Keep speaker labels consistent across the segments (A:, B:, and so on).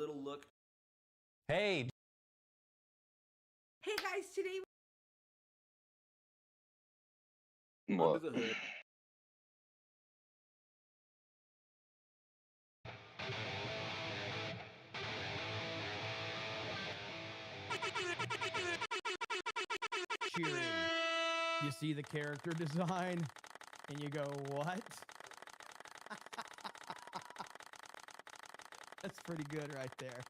A: little look.
B: Hey.
A: Hey guys, today
C: What?
A: under the hood.
D: Cheering. You see the character design and you go, what? That's pretty good right there.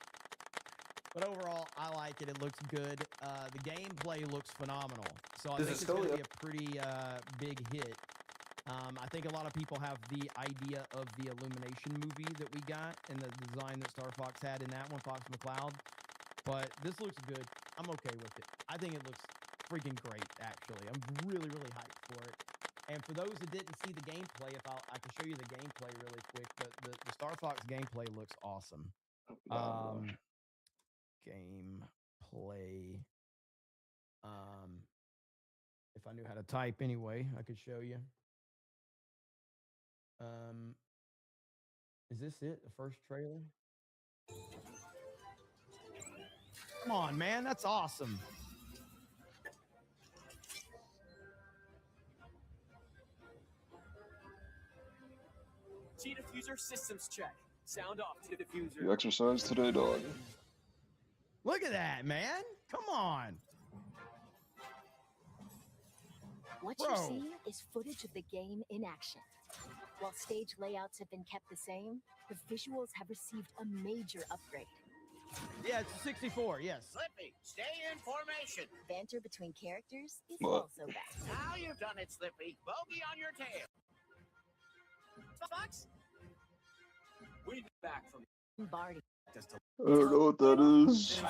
D: But overall, I like it. It looks good. The gameplay looks phenomenal. So I think it's going to be a pretty big hit. I think a lot of people have the idea of the Illumination movie that we got and the design that Star Fox had in that one, Fox McCloud. But this looks good. I'm okay with it. I think it looks freaking great, actually. I'm really, really hyped for it. And for those that didn't see the gameplay, I can show you the gameplay really quick. The Star Fox gameplay looks awesome. Gameplay. If I knew how to type anyway, I could show you. Is this it? The first trailer? Come on, man. That's awesome.
E: G-diffuser systems check. Sound off to the diffuser.
C: You exercise today, dog.
D: Look at that, man. Come on.
F: What you see is footage of the game in action. While stage layouts have been kept the same, the visuals have received a major upgrade.
D: Yeah, it's 64, yes.
G: Slippy, stay in formation.
F: Banter between characters is
C: What?
F: also back.
G: Now you've done it, Slippy. Bogey on your tail.
E: Fox? We need back from
F: Barty.
C: I don't know what that is.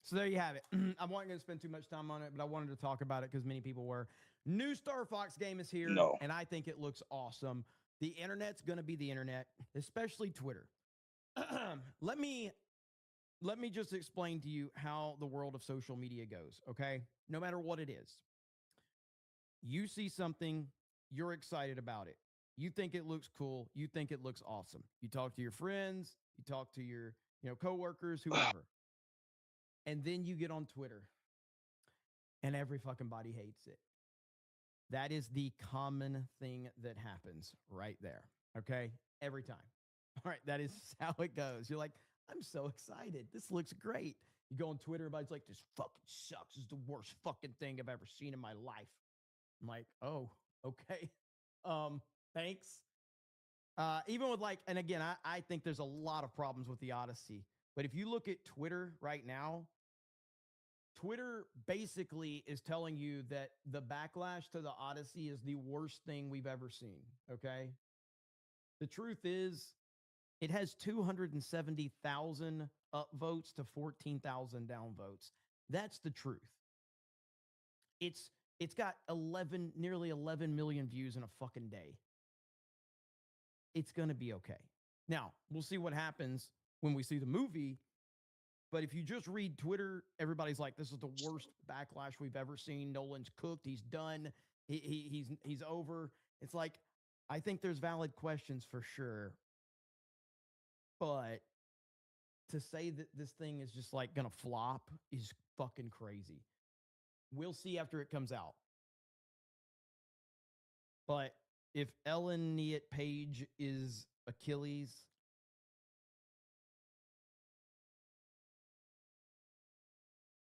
D: So there you have it. I wasn't going to spend too much time on it, but I wanted to talk about it because many people were. New Star Fox game is here, and I think it looks awesome. The internet's going to be the internet, especially Twitter. Let me just explain to you how the world of social media goes, okay? No matter what it is. You see something, you're excited about it. You think it looks cool. You think it looks awesome. You talk to your friends, you talk to your, coworkers, whoever. And then you get on Twitter and every fucking body hates it. That is the common thing that happens right there. Okay? Every time. All right. That is how it goes. You're like, I'm so excited. This looks great. You go on Twitter, everybody's like, this fucking sucks. This is the worst fucking thing I've ever seen in my life. I'm like, oh, okay. Thanks. Even with and again, I think there's a lot of problems with the Odyssey. But if you look at Twitter right now, Twitter basically is telling you that the backlash to the Odyssey is the worst thing we've ever seen, okay? The truth is, it has 270,000 upvotes to 14,000 downvotes. That's the truth. It's got nearly 11 million views in a fucking day. It's going to be okay. Now, we'll see what happens when we see the movie. But if you just read Twitter, everybody's like, this is the worst backlash we've ever seen. Nolan's cooked. He's done. He's over. It's like, I think there's valid questions for sure. But to say that this thing is just going to flop is fucking crazy. We'll see after it comes out. But if Elliot Page is Achilles,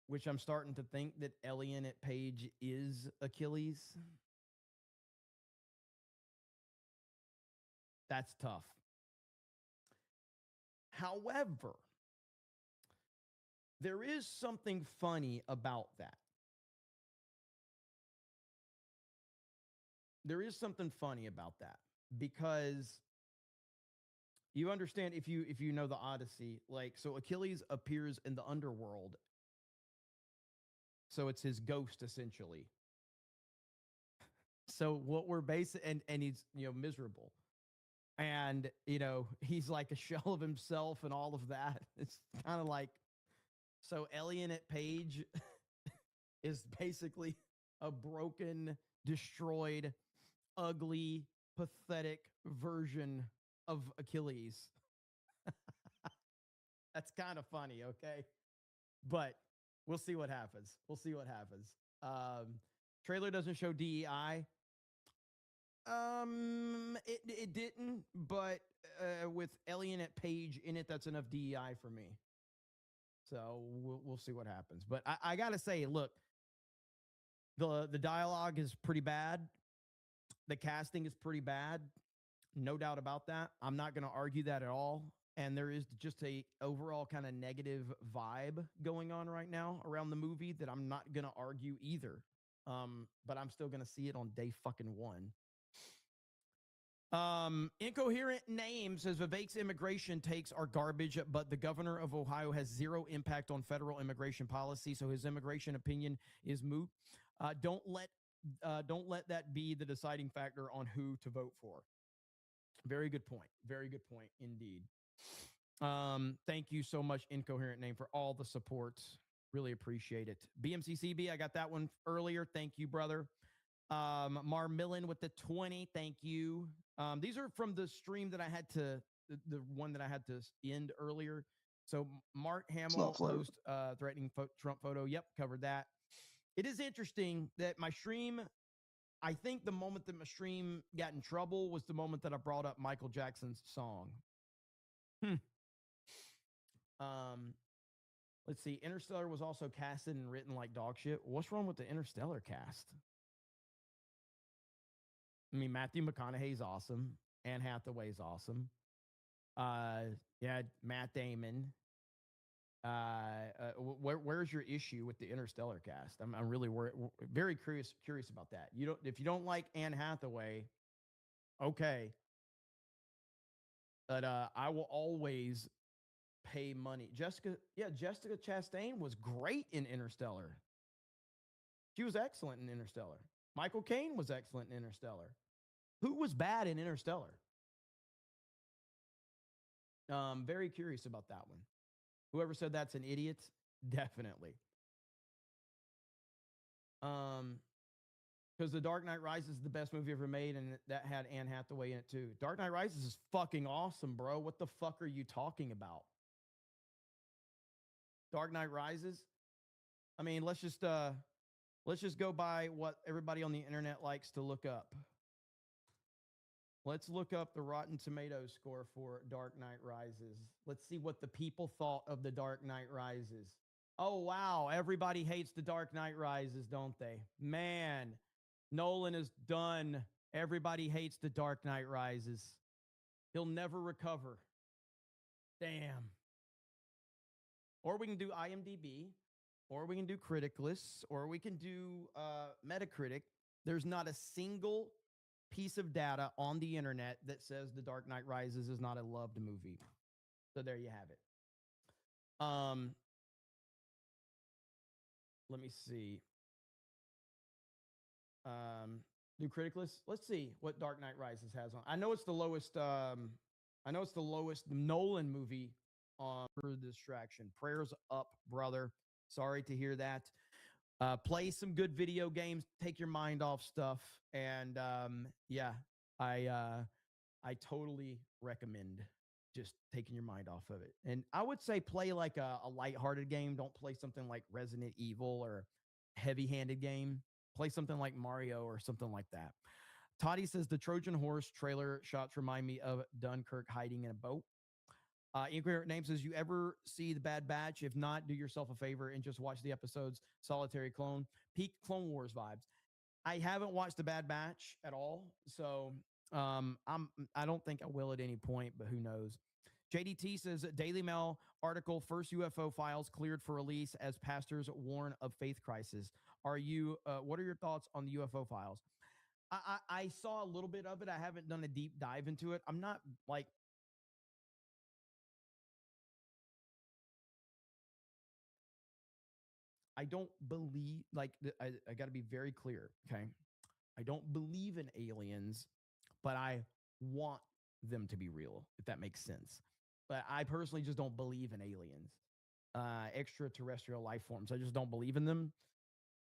D: which I'm starting to think that Elliot Page is Achilles, that's tough. However, there is something funny about that. There is something funny about that because you understand if you know the Odyssey, so Achilles appears in the underworld. So it's his ghost essentially. So what we're basing and he's miserable. And he's like a shell of himself and all of that. It's kind of like so Elliot Page is basically a broken, destroyed, ugly, pathetic version of Achilles. That's kind of funny, okay? But we'll see what happens. We'll see what happens. Trailer doesn't show DEI. It didn't, but with Elliot Page in it, that's enough DEI for me. So we'll see what happens. But I gotta say, look, the dialogue is pretty bad. The casting is pretty bad. No doubt about that. I'm not going to argue that at all. And there is just a overall kind of negative vibe going on right now around the movie that I'm not going to argue either. But I'm still going to see it on day fucking one. Incoherent Name says Vivek's immigration takes are garbage, but the governor of Ohio has zero impact on federal immigration policy, so his immigration opinion is moot. Don't let that be the deciding factor on who to vote for. Very good point. Very good point indeed. Thank you so much, Incoherent Name, for all the support. Really appreciate it. BMCCB, I got that one earlier. Thank you, brother. Mar Millen with the 20. Thank you. These are from the stream that I had to, the one that I had to end earlier. So Mark Hamill post threatening Trump photo. Yep, covered that. It is interesting that my stream, I think the moment that my stream got in trouble was the moment that I brought up Michael Jackson's song. Let's see. Interstellar was also casted and written like dog shit. What's wrong with the Interstellar cast? I mean, Matthew McConaughey's awesome. Anne Hathaway's awesome. Yeah, Matt Damon. Where's your issue with the Interstellar cast? I'm really very curious about that. If you don't like Anne Hathaway, okay. But I will always pay money. Jessica Chastain was great in Interstellar. She was excellent in Interstellar. Michael Caine was excellent in Interstellar. Who was bad in Interstellar? Very curious about that one. Whoever said that's an idiot, definitely. Because The Dark Knight Rises is the best movie ever made, and that had Anne Hathaway in it too. Dark Knight Rises is fucking awesome, bro. What the fuck are you talking about? Dark Knight Rises? I mean, let's just go by what everybody on the internet likes to look up. Let's look up the Rotten Tomatoes score for Dark Knight Rises. Let's see what the people thought of The Dark Knight Rises. Oh, wow. Everybody hates The Dark Knight Rises, don't they? Man, Nolan is done. Everybody hates The Dark Knight Rises. He'll never recover. Damn. Or we can do IMDb, or we can do Criticlist, or we can do Metacritic. There's not a single piece of data on the internet that says The Dark Knight Rises is not a loved movie. So there you have it. Let me see. Do Criticlist. Let's see what Dark Knight Rises has on. I know it's the lowest. I know it's the lowest Nolan movie on for the distraction. Prayers up, brother. Sorry to hear that. Play some good video games, take your mind off stuff, and yeah, I totally recommend just taking your mind off of it. And I would say play like a lighthearted game. Don't play something like Resident Evil or heavy-handed game. Play something like Mario or something like that. Toddy says the Trojan Horse trailer shots remind me of Dunkirk hiding in a boat. Incoherent Name says, you ever see The Bad Batch? If not, do yourself a favor and just watch the episodes. Solitary Clone. Peak Clone Wars vibes. I haven't watched The Bad Batch at all, so I don't think I will at any point, but who knows. JDT says, Daily Mail article, first UFO files cleared for release as pastors warn of faith crisis. What are your thoughts on the UFO files? I saw a little bit of it. I haven't done a deep dive into it. I'm not like, I don't believe, like, I got to be very clear, okay? I don't believe in aliens, but I want them to be real, if that makes sense. But I personally just don't believe in aliens, extraterrestrial life forms. I just don't believe in them.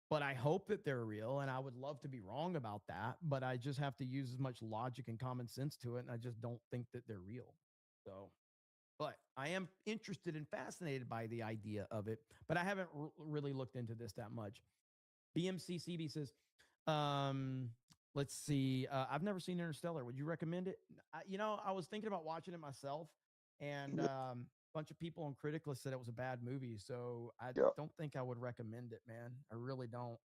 D: But I hope that they're real, and I would love to be wrong about that. But I just have to use as much logic and common sense to it, and I just don't think that they're real. So, but I am interested and fascinated by the idea of it, but I haven't really looked into this that much. BMCCB says, let's see. I've never seen Interstellar. Would you recommend it? I was thinking about watching it myself, and a bunch of people on Critically said it was a bad movie. So I don't think I would recommend it, man. I really don't.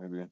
C: Maybe.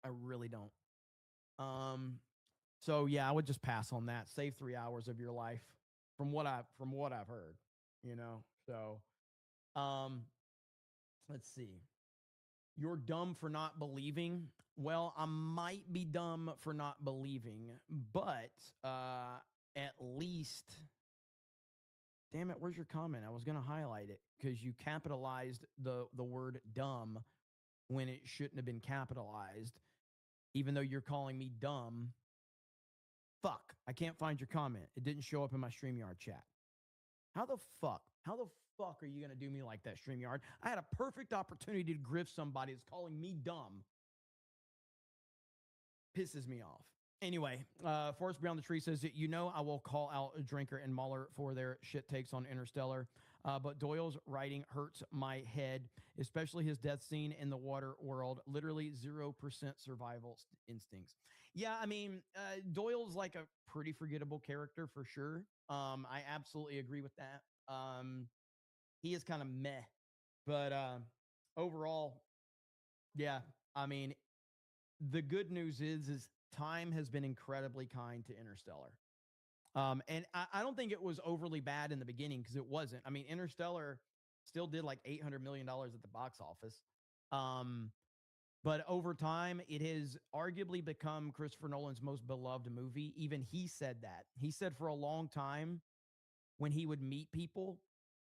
D: I really don't. So yeah, I would just pass on that. Save 3 hours of your life from what I've heard, you know. So let's see. You're dumb for not believing. Well, I might be dumb for not believing, but at least damn it, where's your comment? I was gonna highlight it because you capitalized the word dumb when it shouldn't have been capitalized, even though you're calling me dumb. Fuck, I can't find your comment. It didn't show up in my StreamYard chat. How the fuck? How the fuck are you going to do me like that, StreamYard? I had a perfect opportunity to grift somebody that's calling me dumb. Pisses me off. Anyway, Forest Beyond the Tree says that, I will call out Drinker and Mahler for their shit takes on Interstellar, but Doyle's writing hurts my head, especially his death scene in the water world. Literally 0% survival instincts. Yeah, I mean, Doyle's like a pretty forgettable character for sure. I absolutely agree with that. He is kind of meh, but overall, yeah, I mean, the good news is time has been incredibly kind to Interstellar. And I don't think it was overly bad in the beginning because it wasn't. I mean, Interstellar still did like $800 million at the box office. But over time, it has arguably become Christopher Nolan's most beloved movie. Even he said that. He said for a long time when he would meet people,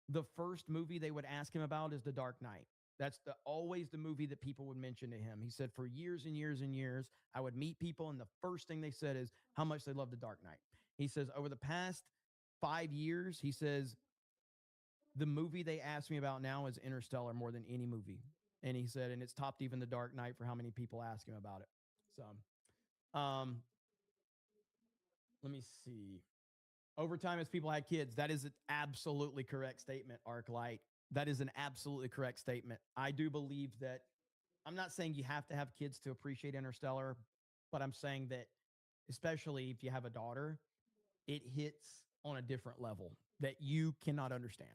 D: the first movie they would ask him about is The Dark Knight. That's always the movie that people would mention to him. He said for years and years and years, I would meet people, and the first thing they said is how much they love The Dark Knight. He says over the past 5 years, he says the movie they ask me about now is Interstellar more than any movie. And he said, and it's topped even The Dark Knight for how many people ask him about it. So, let me see. Over time, as people had kids, that is an absolutely correct statement, Arclight. That is an absolutely correct statement. I do believe that, I'm not saying you have to have kids to appreciate Interstellar, but I'm saying that, especially if you have a daughter, it hits on a different level that you cannot understand.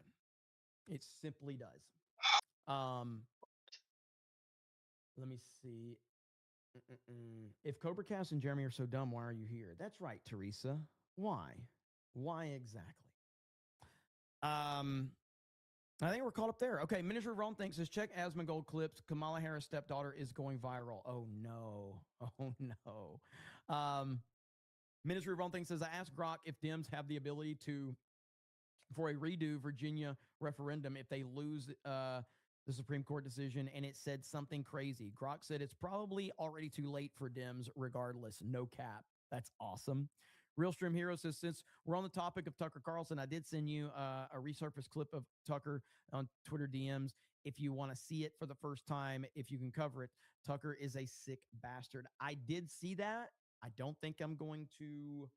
D: It simply does. Let me see. If Cobra Cast and Jeremy are so dumb, why are you here? That's right, Teresa. Why? Why exactly? I think we're caught up there. Okay, Miniature Ron thinks says check Asmongold clips. Kamala Harris' stepdaughter is going viral. Oh no. Oh no. Miniature Ron thinks says I asked Grok if Dems have the ability to for a redo Virginia referendum if they lose the Supreme Court decision, and it said something crazy. Grok said it's probably already too late for Dems regardless. No cap. That's awesome. Real Stream Hero says, since we're on the topic of Tucker Carlson, I did send you a resurfaced clip of Tucker on Twitter DMs. If you want to see it for the first time, if you can cover it, Tucker is a sick bastard. I did see that. I don't think I'm going to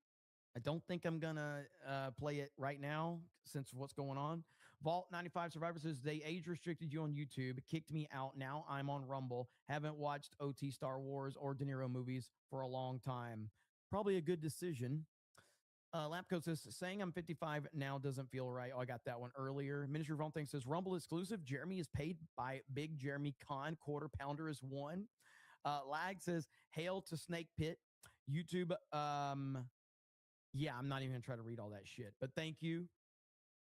D: play it right now since what's going on. Vault 95 Survivor says they age restricted you on YouTube, kicked me out. Now I'm on Rumble. Haven't watched OT Star Wars or De Niro movies for a long time. Probably a good decision. Lapco says saying I'm 55 now doesn't feel right. Oh, I got that one earlier. Ministry of Wrong Thing says Rumble exclusive. Jeremy is paid by Big Jeremy Con. Quarter pounder is one. Lag says hail to Snake Pit. YouTube. Yeah, I'm not even gonna try to read all that shit, but thank you.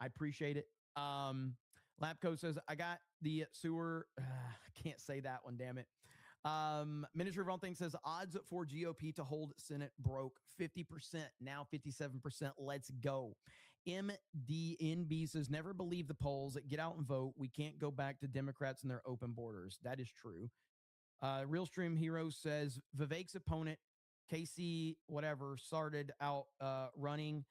D: I appreciate it. Lapco says, I got the sewer. I can't say that one, damn it. Ministry of Wrong Thing says, odds for GOP to hold Senate broke 50%, now 57%. Let's go. MDNB says, never believe the polls. Get out and vote. We can't go back to Democrats and their open borders. That is true. Real Stream Hero says, Vivek's opponent, Casey, whatever, started out running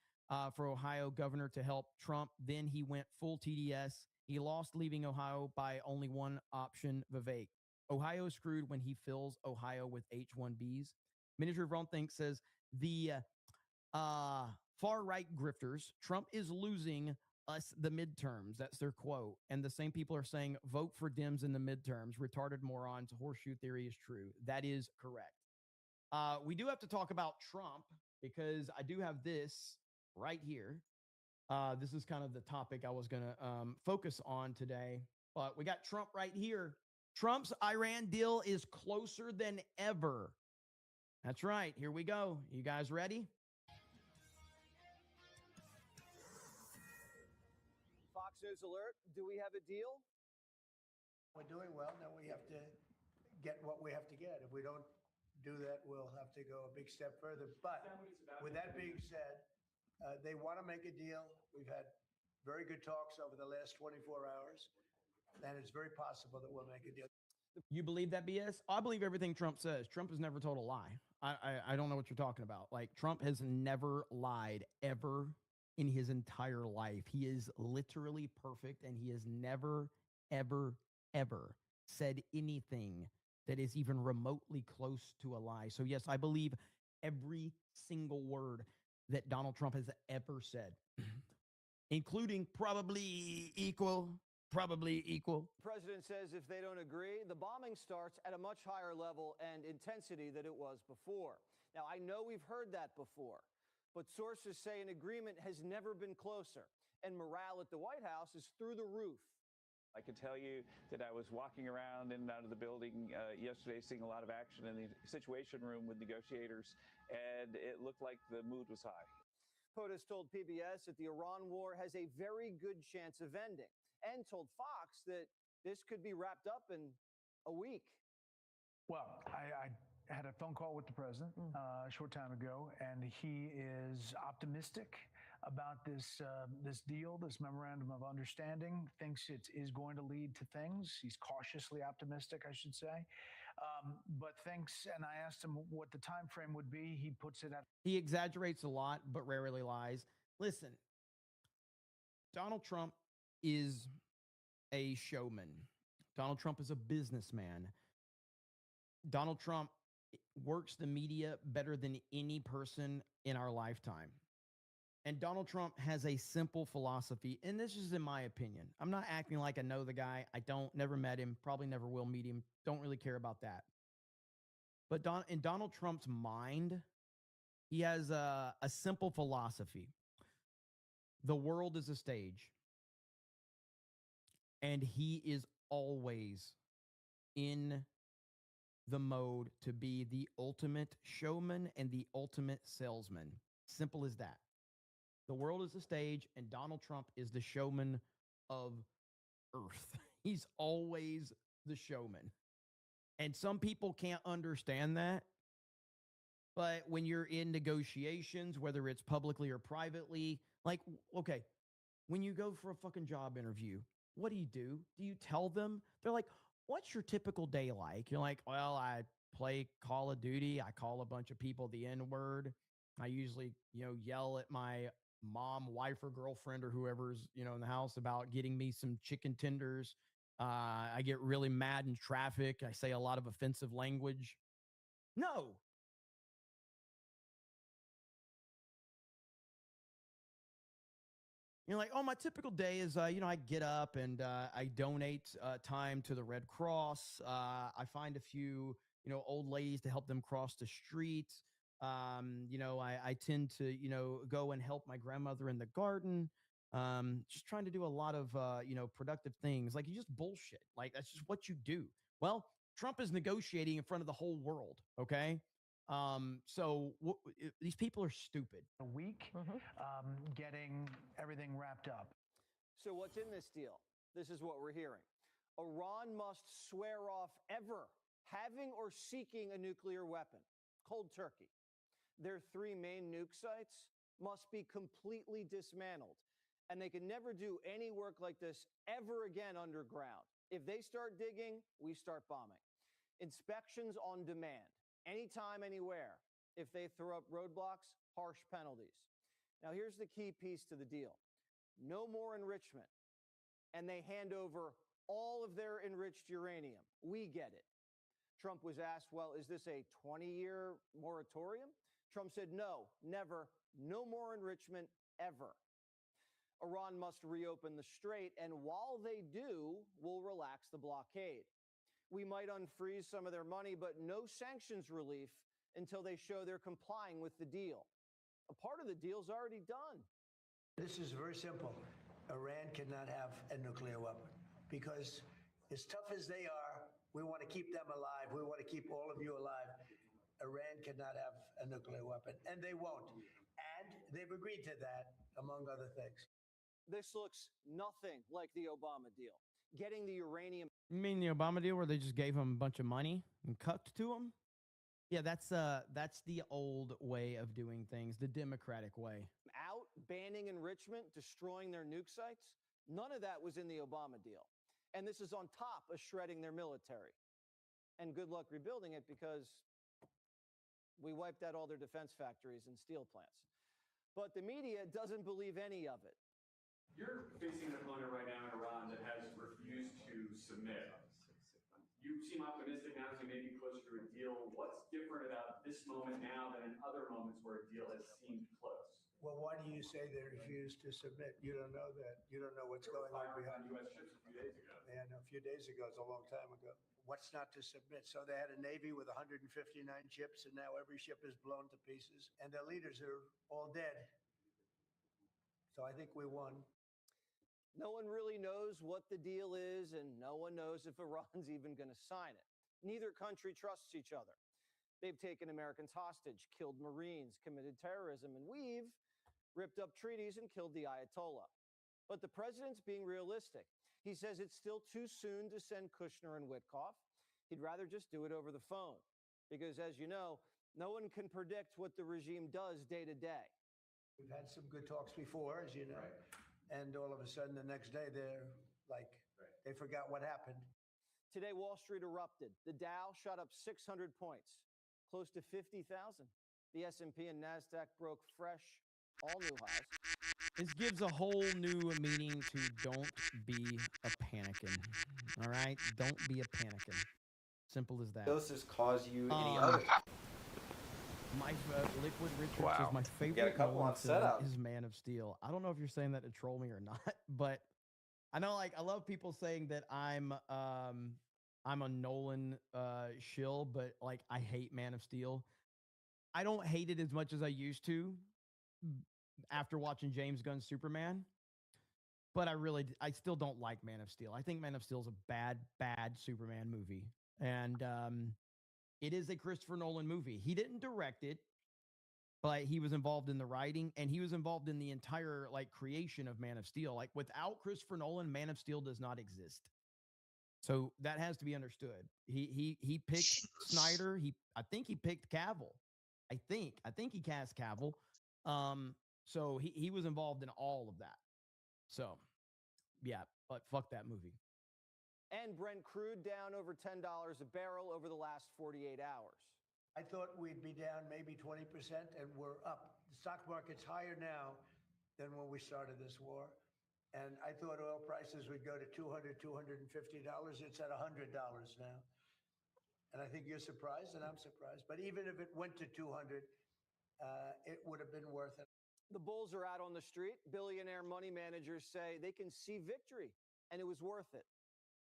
D: for Ohio governor to help Trump. Then he went full TDS. He lost, leaving Ohio by only one option, Vivek. Ohio is screwed when he fills Ohio with H-1Bs. Miniature of Wrong Think says the far-right grifters, Trump is losing us the midterms. That's their quote. And the same people are saying, vote for Dems in the midterms. Retarded morons. Horseshoe theory is true. That is correct. We do have to talk about Trump because I do have this right here. This is kind of the topic I was going to focus on today. But we got Trump right here. Trump's Iran deal is closer than ever. That's right. Here we go. You guys ready?
B: Fox News alert. Do we have a deal?
H: We're doing well. Now we have to get what we have to get. If we don't do that, we'll have to go a big step further. But with that being said, they want to make a deal. We've had very good talks over the last 24 hours, and it's very possible that we'll make a deal.
D: You believe that BS? I believe everything Trump says. Trump has never told a lie. I don't know what you're talking about. Like, Trump has never lied ever in his entire life. He is literally perfect, and he has never, ever, ever said anything that is even remotely close to a lie. So yes, I believe every single word that Donald Trump has ever said, including probably equal. The
B: president says if they don't agree, the bombing starts at a much higher level and intensity than it was before. Now, I know we've heard that before, but sources say an agreement has never been closer, and morale at the White House is through the roof.
I: I can tell you that I was walking around in and out of the building yesterday, seeing a lot of action in the Situation Room with negotiators, and it looked like the mood was high.
B: POTUS told PBS that the Iran war has a very good chance of ending, and told Fox that this could be wrapped up in a week.
J: Well, I had a phone call with the president a short time ago, and he is optimistic about this deal, this memorandum of understanding. Thinks it is going to lead to things. He's cautiously optimistic, I should say, but thinks. And I asked him what the time frame would be. He puts it at.
D: He exaggerates a lot, but rarely lies. Listen, Donald Trump is a showman. Donald Trump is a businessman. Donald Trump works the media better than any person in our lifetime. And Donald Trump has a simple philosophy, and this is in my opinion. I'm not acting like I know the guy. I don't, never met him, probably never will meet him. Don't really care about that. But in Donald Trump's mind, he has a simple philosophy. The world is a stage. And he is always in the mode to be the ultimate showman and the ultimate salesman. Simple as that. The world is a stage, and Donald Trump is the showman of Earth. He's always the showman. And some people can't understand that. But when you're in negotiations, whether it's publicly or privately, like, okay, when you go for a fucking job interview, what do? Do you tell them? They're like, what's your typical day like? You're like, well, I play Call of Duty. I call a bunch of people the N-word. I usually, yell at my mom, wife, or girlfriend, or whoever's, in the house about getting me some chicken tenders. I get really mad in traffic. I say a lot of offensive language. No. You're like, oh, my typical day is, I get up and I donate time to the Red Cross. I find a few, old ladies to help them cross the street. I tend to, go and help my grandmother in the garden. Just trying to do a lot of, productive things. Like, you just bullshit. Like, that's just what you do. Well, Trump is negotiating in front of the whole world. Okay. These people are stupid.
J: A week, getting everything wrapped up.
B: So what's in this deal? This is what we're hearing. Iran must swear off ever having or seeking a nuclear weapon. Cold turkey. Their 3 main nuke sites must be completely dismantled, and they can never do any work like this ever again underground. If they start digging, we start bombing. Inspections on demand, anytime, anywhere. If they throw up roadblocks, harsh penalties. Now, here's the key piece to the deal. No more enrichment. And they hand over all of their enriched uranium. We get it. Trump was asked, well, is this a 20-year moratorium? Trump said, no, never, no more enrichment ever. Iran must reopen the strait, and while they do, we'll relax the blockade. We might unfreeze some of their money, but no sanctions relief until they show they're complying with the deal. A part of the deal's already done.
H: This is very simple. Iran cannot have a nuclear weapon because as tough as they are, we want to keep them alive. We want to keep all of you alive. Iran cannot have a nuclear weapon, and they won't. And they've agreed to that, among other things.
B: This looks nothing like the Obama deal. Getting the uranium.
D: You mean the Obama deal where they just gave him a bunch of money and cucked to him? Yeah, that's the old way of doing things, the Democratic way.
B: Out, banning enrichment, destroying their nuke sites. None of that was in the Obama deal. And this is on top of shredding their military. And good luck rebuilding it because we wiped out all their defense factories and steel plants. But the media doesn't believe any of it.
K: You're facing an opponent right now in Iran that has refused to submit. You seem optimistic now as you may be closer to a deal. What's different about this moment now than in other moments where a deal has seemed close?
H: Well, why do you say they refused to submit? You don't know that. You don't know what's going on behind
K: U.S. ships a few days ago.
H: And a few days ago is a long time ago. What's not to submit? So they had a Navy with 159 ships, and now every ship is blown to pieces, and their leaders are all dead. So I think we won.
B: No one really knows what the deal is, and no one knows if Iran's even going to sign it. Neither country trusts each other. They've taken Americans hostage, killed Marines, committed terrorism, and we've ripped up treaties and killed the Ayatollah. But the president's being realistic. He says it's still too soon to send Kushner and Witkoff. He'd rather just do it over the phone. Because, as you know, no one can predict what the regime does day to day.
H: We've had some good talks before, as you know, and all of a sudden the next day they're like, they forgot what happened.
B: Today, Wall Street erupted. The Dow shot up 600 points, close to 50,000. The S&P and NASDAQ broke fresh, all new highs.
D: This gives a whole new meaning to don't be a panicking. All right? Don't be a panicking. Simple as that.
L: Doses cause you any other.
D: My Liquid Richards
L: Wow.
D: is my favorite.
L: Got a couple
D: Nolan
L: on
D: film
L: setup.
D: is Man of Steel. I don't know if you're saying that to troll me or not, but I know, like, I love people saying that I'm a Nolan shill, but like I hate Man of Steel. I don't hate it as much as I used to after watching James Gunn's Superman. But I still don't like Man of Steel. I think Man of Steel is a bad Superman movie. And it is a Christopher Nolan movie. He didn't direct it, but he was involved in the writing and he was involved in the entire like creation of Man of Steel. Like without Christopher Nolan, Man of Steel does not exist. So that has to be understood. He picked Snyder. I think he picked Cavill. I think he cast Cavill. So he was involved in all of that. So yeah, but fuck that movie.
B: And Brent crude down over $10 a barrel over the last 48 hours.
H: I thought we'd be down maybe 20%, and we're up. The stock market's higher now than when we started this war. And I thought oil prices would go to $200, $250. It's at $100 now. And I think you're surprised, and I'm surprised. But even if it went to 200, it would have been worth it.
B: The bulls are out on the street. Billionaire money managers say they can see victory, and it was worth it.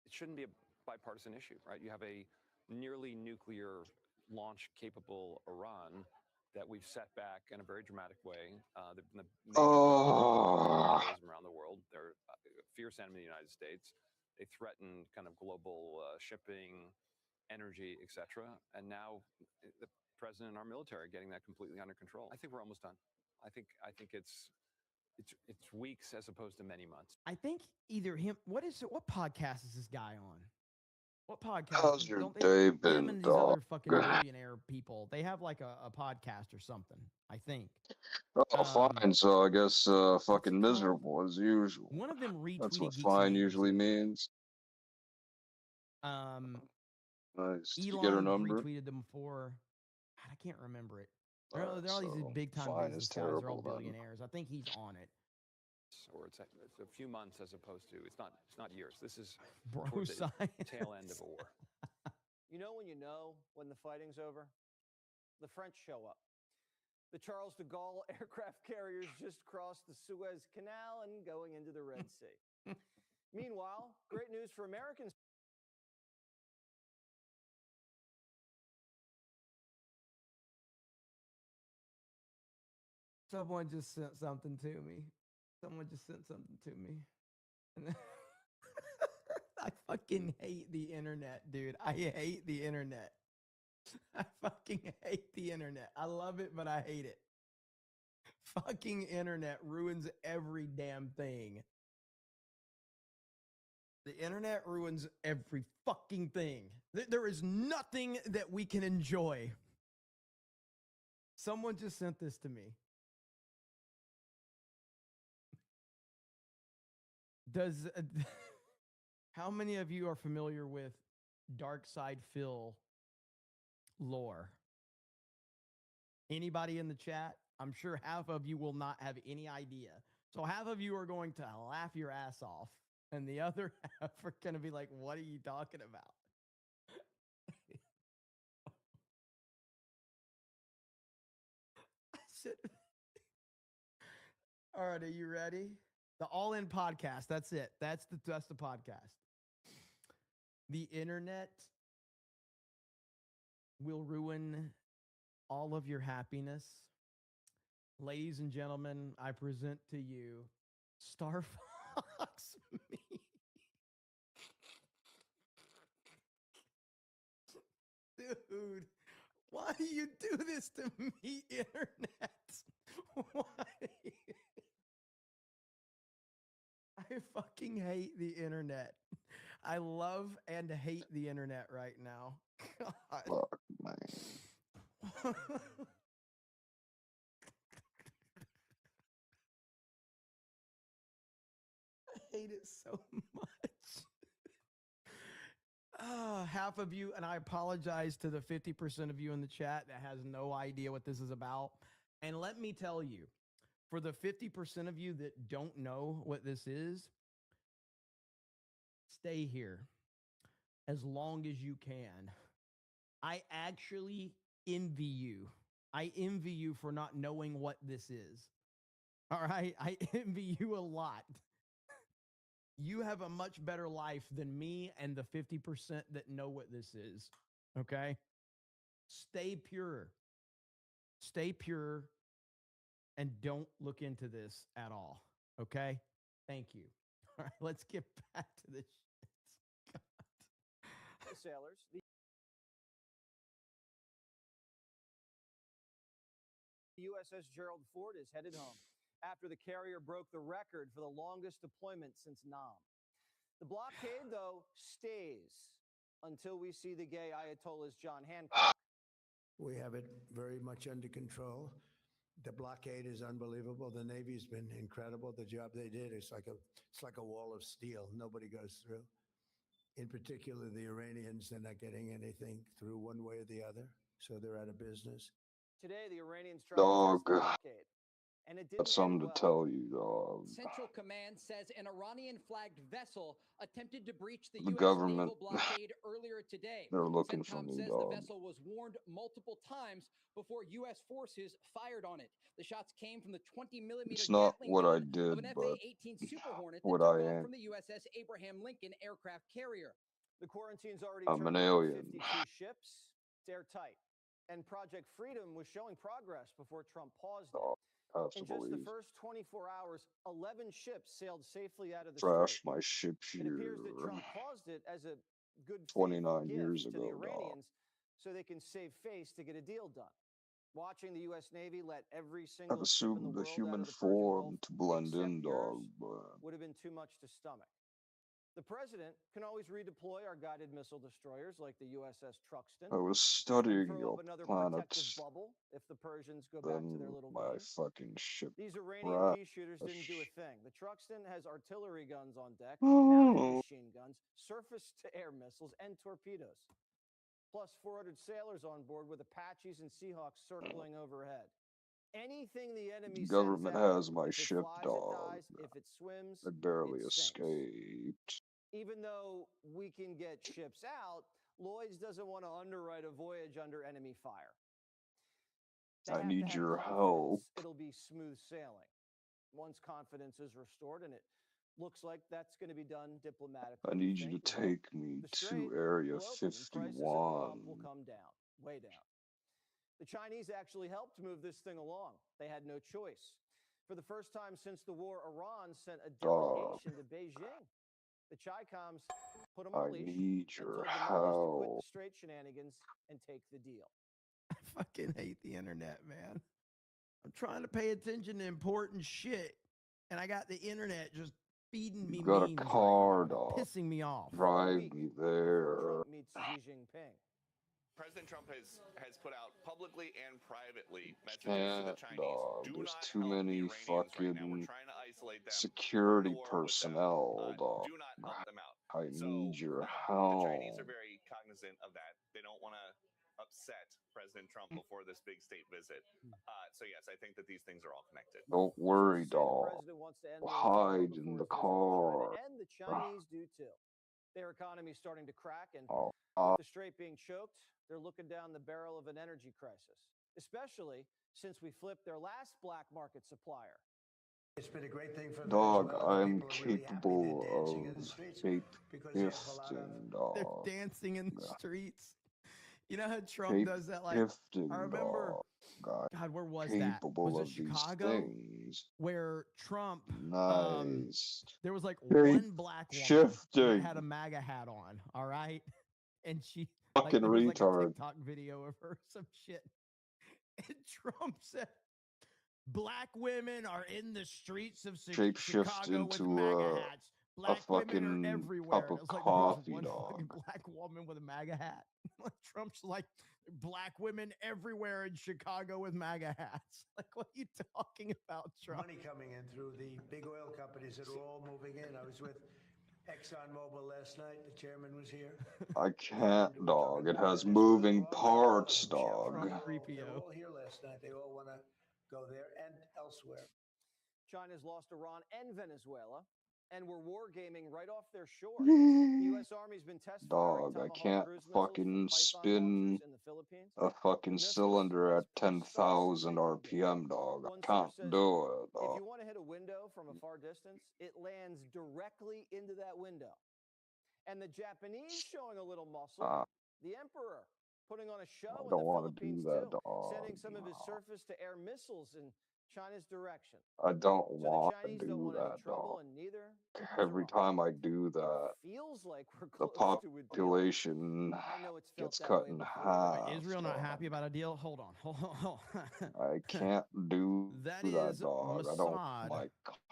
M: It shouldn't be a bipartisan issue, right? You have a nearly nuclear launch capable Iran that we've set back in a very dramatic way. They've been the terrorism around the world. They're a fierce enemy of the United States. They threaten kind of global shipping, energy, etc. And now the president and our military are getting that completely under control. I think we're almost done. I think it's weeks as opposed to many months.
D: I think either him. What podcast is this guy on? What podcast?
C: How's your
D: Don't they,
C: day
D: him
C: been,
D: and these
C: dog?
D: other fucking billionaire people. They have like a podcast or something. I think.
C: Oh, fine. So I guess fucking miserable as usual.
D: One of them retweeted
C: That's what
D: Geeks
C: fine
D: and
C: usually means. Nice. Did you get her
D: Elon
C: number?
D: retweeted them for. God, I can't remember it. They're all these
C: So
D: big time
C: fine
D: business
C: is
D: guys. They're all
C: terrible then.
D: billionaires. I think he's on it.
M: Or it's a few months as opposed to it's not years. This is
D: Bro
M: toward the
D: science.
M: tail end of a war.
B: You know when the fighting's over? The French show up. The Charles de Gaulle aircraft carriers just crossed the Suez Canal and going into the Red Sea. Meanwhile, great news for Americans.
D: Someone just sent something to me. And I fucking hate the internet, dude. I hate the internet. I fucking hate the internet. I love it, but I hate it. Fucking internet ruins every damn thing. The internet ruins every fucking thing. There is nothing that we can enjoy. Someone just sent this to me. How many of you are familiar with Dark Side Phil lore? Anybody in the chat? I'm sure half of you will not have any idea. So half of you are going to laugh your ass off, and the other half are going to be like, what are you talking about? I said, all right, are you ready? The All In Podcast. That's it. That's the podcast. The internet will ruin all of your happiness. Ladies and gentlemen, I present to you Starfox. dox me. Dude, why do you do this to me, internet? Why? I fucking hate the internet. I love and hate the internet right now. God.
C: Fuck, man.
D: I hate it so much. Half of you, and I apologize to the 50% of you in the chat that has no idea what this is about. And let me tell you, for the 50% of you that don't know what this is, stay here as long as you can. I actually envy you. I envy you for not knowing what this is. All right? I envy you a lot. You have a much better life than me and the 50% that know what this is. Okay? Stay pure. Stay pure and don't look into this at all. Okay? Thank you. All right, let's get back to this shit.
B: The sailors. The USS Gerald Ford is headed home after the carrier broke the record for the longest deployment since Nam. The blockade, though, stays until we see the gay Ayatollah's John Hancock.
H: We have it very much under control. The blockade is unbelievable. The Navy's been incredible. The job they did, it's like a wall of steel. Nobody goes through. In particular, the Iranians, they're not getting anything through one way or the other, so they're out of business.
B: Today, the Iranians tried to test the blockade, and it didn't
C: Got something
B: end well.
C: to tell you, dog.
L: Central Command says an Iranian-flagged vessel attempted to breach the
C: The
L: U.S.
C: government,
L: naval blockade earlier today.
C: they're looking for
L: CENTCOM
C: me,
L: says
C: dog.
L: the vessel was warned multiple times before U.S. forces fired on it. The shots came from the 20-millimeter
C: It's not
L: Gatling
C: what I
L: gun
C: did,
L: of an
C: but
L: F-A-18 Super Hornet that
C: what
L: took
C: I
L: off
C: am.
L: from the USS Abraham Lincoln aircraft carrier.
B: The quarantine's already
C: I'm
B: turned
C: an
B: over
C: alien.
B: 52 ships. It's airtight. And Project Freedom was showing progress before Trump paused it.
C: Have to
B: In just the
C: believe.
B: first 24 hours, 11 ships sailed safely out of the
C: Trash
B: strait.
C: my ship
B: It
C: here
B: appears that Trump paused it as a good faith
C: 29
B: gift
C: years
B: to
C: ago,
B: the
C: dog.
B: Iranians so they can save face to get a deal done. Watching the U.S. Navy let every single
C: I've
B: ship in the
C: assumed the
B: world out
C: human
B: of the Persian Gulf
C: form to blend
B: except
C: in, dog,
B: yours
C: but
B: would have been too much to stomach. The president can always redeploy our guided missile destroyers like the USS Truxtun
C: I was
B: and
C: studying
B: throw
C: your
B: up another
C: planet.
B: protective bubble if the Persians go back to their
C: Then
B: little
C: my
B: game.
C: fucking ship
B: These Iranian
C: crashed.
B: pea shooters didn't do a thing. The Truxtun has artillery guns on deck, mounted machine guns, surface-to-air missiles, and torpedoes. Plus 400 sailors on board with Apaches and Seahawks circling overhead. Anything the enemy
C: The government
B: sends out,
C: has my
B: if it
C: ship,
B: flies,
C: dog.
B: it dies. If it swims,
C: I barely
B: it sinks.
C: escaped.
B: Even though we can get ships out, Lloyd's doesn't want to underwrite a voyage under enemy fire. They
C: I
B: have
C: need
B: to have
C: your
B: confidence
C: help.
B: it'll be smooth sailing. Once confidence is restored, and it looks like that's going to be done diplomatically.
C: I need you to take me
B: The strait
C: to Area
B: will open and prices at the
C: 51.
B: pump will come down, way down. The Chinese actually helped move this thing along. They had no choice. For the first time since the war, Iran sent a delegation to Beijing. The Chi-Coms put them on a
C: I
B: leash
C: need
B: and
C: your
B: told the Maoists to quit
C: help.
B: the straight shenanigans and take the deal.
D: I fucking hate the internet, man. I'm trying to pay attention to important shit, and I got the internet just feeding me
C: You got a
D: memes
C: car,
D: right now,
C: dog.
D: pissing me off.
C: Drive me there.
B: Trump meets Xi Jinping.
N: President Trump has put out publicly and privately messages to the
C: Can't,
N: Chinese.
C: dog.
N: Do
C: There's
N: not
C: too
N: help the
C: many
N: Iranians right now. We're
C: fucking
N: trying to isolate them.
C: security
N: We're at war with them.
C: personnel, dog.
N: Do not help them out.
C: I need your
N: The Chinese
C: help.
N: are very cognizant of that. They don't want to upset President Trump before this big state visit. So yes, I think that these things are all connected.
C: Don't worry,
B: Sources say the
C: dog.
B: president wants to end
C: We'll
B: the war
C: hide in
B: before
C: the
B: his visit to China,
C: car.
B: and the Chinese do too. Their economy is starting to crack, and
C: Oh,
B: with the strait being choked, they're looking down the barrel of an energy crisis, especially since we flipped their last black market supplier.
H: It's been a great thing for
C: dog,
H: Venezuela. The
C: I'm
H: people are really happy.
C: capable
H: They're dancing in the
C: of
H: streets because they have a lot of
C: shapeshifting, dog.
D: They're dancing in the streets. You know how Trump
C: Shape
D: does that? Like,
C: shifting,
D: I remember
C: dog.
D: God, where was that?
C: capable
D: Was it
C: of these
D: Chicago?
C: things.
D: Where Trump,
C: Nice.
D: there was like
C: Shape
D: one black woman that
C: shifting.
D: had a MAGA hat on, all right? And she, like,
C: Fucking
D: there was like a
C: retard.
D: TikTok video of her, some shit. And Trump said, black women are in the streets of
C: Shape shift
D: Chicago with
C: into
D: MAGA hats. Black women are
C: fucking
D: everywhere.
C: cup
D: And
C: of
D: it was like
C: coffee,
D: there was one fucking
C: dog.
D: black woman with a MAGA hat. Like Trump's like, black women everywhere in Chicago with MAGA hats. Like, what are you talking about, Trump?
H: Money coming in through the big oil companies that are all moving in. I was with ExxonMobil last night. The chairman was here.
C: I can't, dog. It has moving parts, dog.
H: They were all here last night. They all want to go there and elsewhere.
B: China's lost Iran and Venezuela, and we're wargaming right off their shore. The U.S. Army's been test firing
C: Dog, I
B: Tomahawk
C: can't
B: cruise missiles
C: fucking
B: from Python
C: spin
B: launchers in the Philippines.
C: a fucking
B: Missiles
C: cylinder
B: that's
C: at 10,000 RPM, dog.
B: One
C: I can't
B: source says
C: do it,
B: if
C: dog.
B: you want to hit a window from a far distance, it lands directly into that window. And the Japanese showing a little muscle. The Emperor putting on a show
C: I
B: in
C: don't
B: the
C: want to
B: Philippines
C: do that,
B: too,
C: dog.
B: sending some of his surface-to-air missiles in China's direction.
C: I don't
B: So
C: want
B: the
C: to
B: Chinese don't
C: do
B: want any
C: that,
B: trouble,
C: dog.
B: and neither does
C: Every
B: Iran.
C: time I do that,
B: Feels like we're
C: the
B: close to a deal.
C: population
B: I know it's felt
C: gets
B: that
C: cut
B: way
C: in
B: before.
C: half.
D: Israel not
C: dog.
D: happy about a deal? Hold on.
C: I can't do
D: That
C: that,
D: is
C: dog. I don't.
D: Mossad
C: My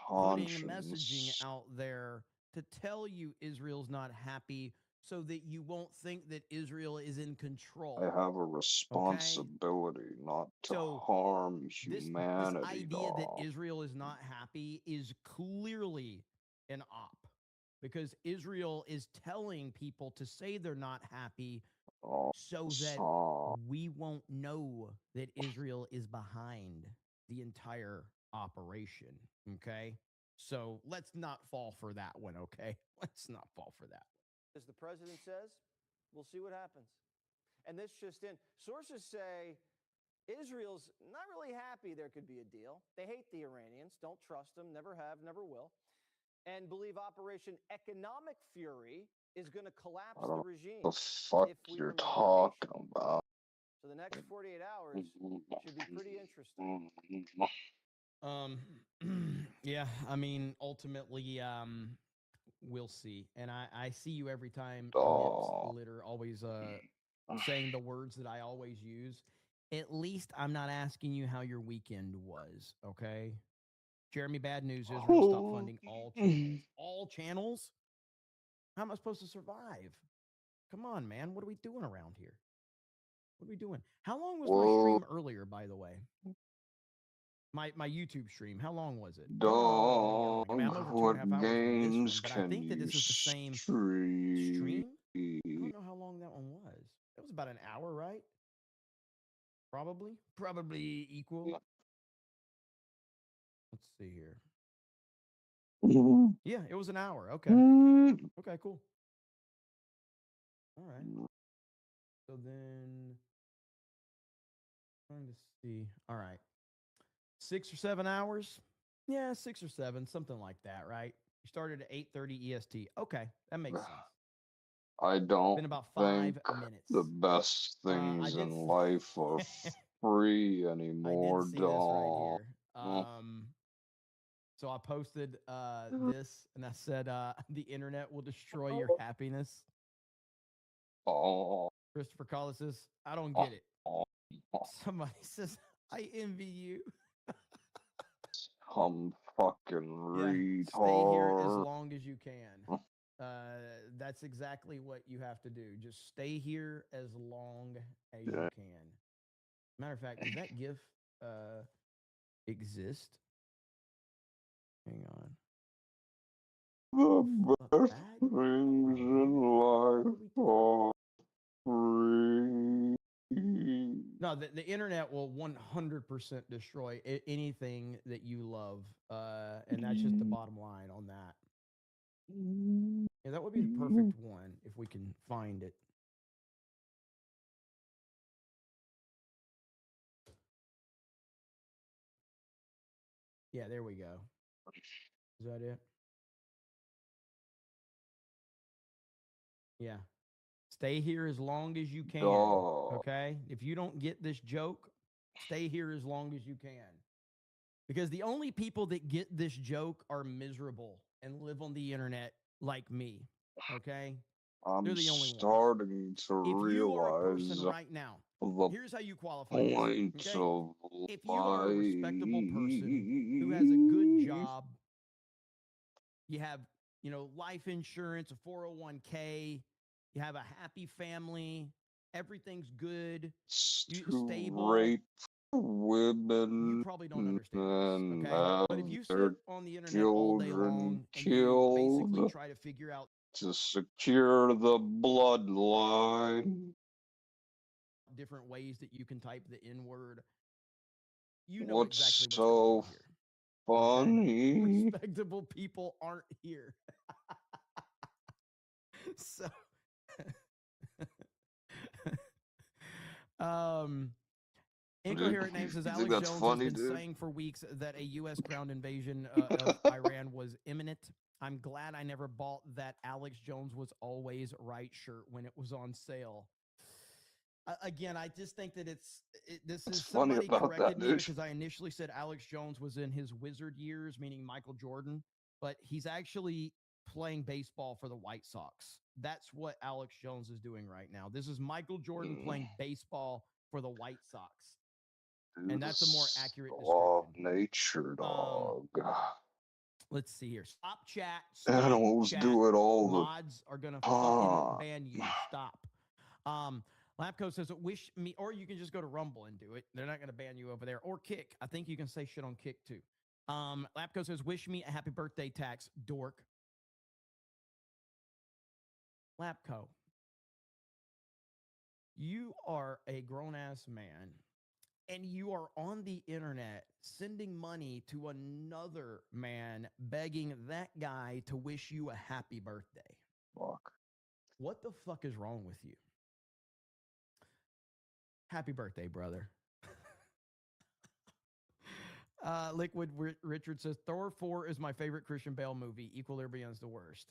D: putting messaging
C: conscience.
D: out there to tell you Israel's not happy so that you won't think that Israel is in control.
C: I have a responsibility not to harm humanity,
D: this idea
C: dog.
D: that Israel is not happy is clearly an op, because Israel is telling people to say they're not happy so that we won't know that Israel is behind the entire operation. Okay. So let's not fall for that one. Okay. Let's not fall for that.
B: As the president says, we'll see what happens. And this just in, sources say Israel's not really happy there could be a deal. They hate the Iranians, don't trust them, never have, never will, and believe Operation Economic Fury is going to collapse
C: I don't
B: the regime.
C: know what the fuck
B: if we
C: you're
B: remain
C: talking
B: patient.
C: about.
B: So the next 48 hours should be pretty interesting.
D: Yeah, I mean, ultimately, we'll see. And I see you every time, Nips Litter, always saying the words that I always use. At least I'm not asking you how your weekend was, okay? Jeremy, bad news, Israel stopped funding all channels. All channels? How am I supposed to survive? Come on, man. What are we doing around here? What are we doing? How long was my stream earlier, by the way? My YouTube stream, how long was it?
C: Dog,
D: I mean, I'm over
C: what
D: 2.5 hours
C: games
D: but I
C: can
D: think that
C: you
D: this is the same
C: stream?
D: I don't know how long that one was. It was about an hour, right? Probably equal. Let's see here. Yeah, it was an hour. Okay. Okay, cool. All right. So then, trying to see. All right. 6 or 7 hours? Yeah, 6 or 7, something like that, right? You started at 8:30 EST. Okay, that makes sense.
C: I don't
D: Been about
C: think
D: 5 minutes.
C: the best things in life are free anymore,
D: I did see this right
C: dog.
D: here. So I posted this, and I said, the internet will destroy your happiness. Christopher Collis says, I don't get it. Somebody says, I envy you.
C: I'm fucking retard.
D: Stay here as long as you can. That's exactly what you have to do. Just stay here as long as you can. Matter of fact, does that GIF exist? Hang on.
C: The best things in life are free.
D: No, the internet will 100% destroy anything that you love. And that's just the bottom line on that. Yeah, that would be the perfect one if we can find it. Yeah, there we go. Is that it? Yeah. Stay here as long as you can. Okay? If you don't get this joke, Stay here as long as you can. Because the only people that get this joke are miserable and live on the internet like me. Okay? They're the only ones.
C: Starting to
D: If you are a person
C: realize
D: right now,
C: the
D: here's how you qualify this.
C: point
D: Okay?
C: of
D: If you are a respectable person who has a good job, you have, life insurance, a 401k, you have a happy family, everything's good, you stable,
C: rape women,
D: you probably don't understand this,
C: and
D: okay? But if you sit on the internet all day long and you basically try to figure out
C: to secure the bloodline,
D: different ways that you can type the N word, you know
C: what's
D: exactly what's
C: so
D: going on here.
C: funny?
D: Okay? Respectable people aren't here. So Incoherent Name says Alex Jones
C: funny,
D: has been
C: dude?
D: saying for weeks that a U.S. ground invasion of Iran was imminent. I'm glad I never bought that Alex Jones was always right shirt when it was on sale. Again, I just think that this is somebody corrected me because I initially said Alex Jones was in his wizard years, meaning Michael Jordan, but he's actually playing baseball for the White Sox. That's what Alex Jones is doing right now. This is Michael Jordan playing baseball for the White Sox. And that's a more accurate description.
C: Nature, dog.
D: Let's see here. Stop chat. Stop
C: Animals
D: chat.
C: do it all
D: Mods are gonna fucking ban you. Stop. Lapco says, wish me, or you can just go to Rumble and do it. They're not gonna ban you over there. Or Kick. I think you can say shit on Kick too. Lapco says, wish me a happy birthday, tax dork. Lapco, you are a grown-ass man, and you are on the internet sending money to another man, begging that guy to wish you a happy birthday.
C: Fuck.
D: What the fuck is wrong with you? Happy birthday, brother. Liquid Richard says, Thor 4 is my favorite Christian Bale movie. Equilibrium's the worst.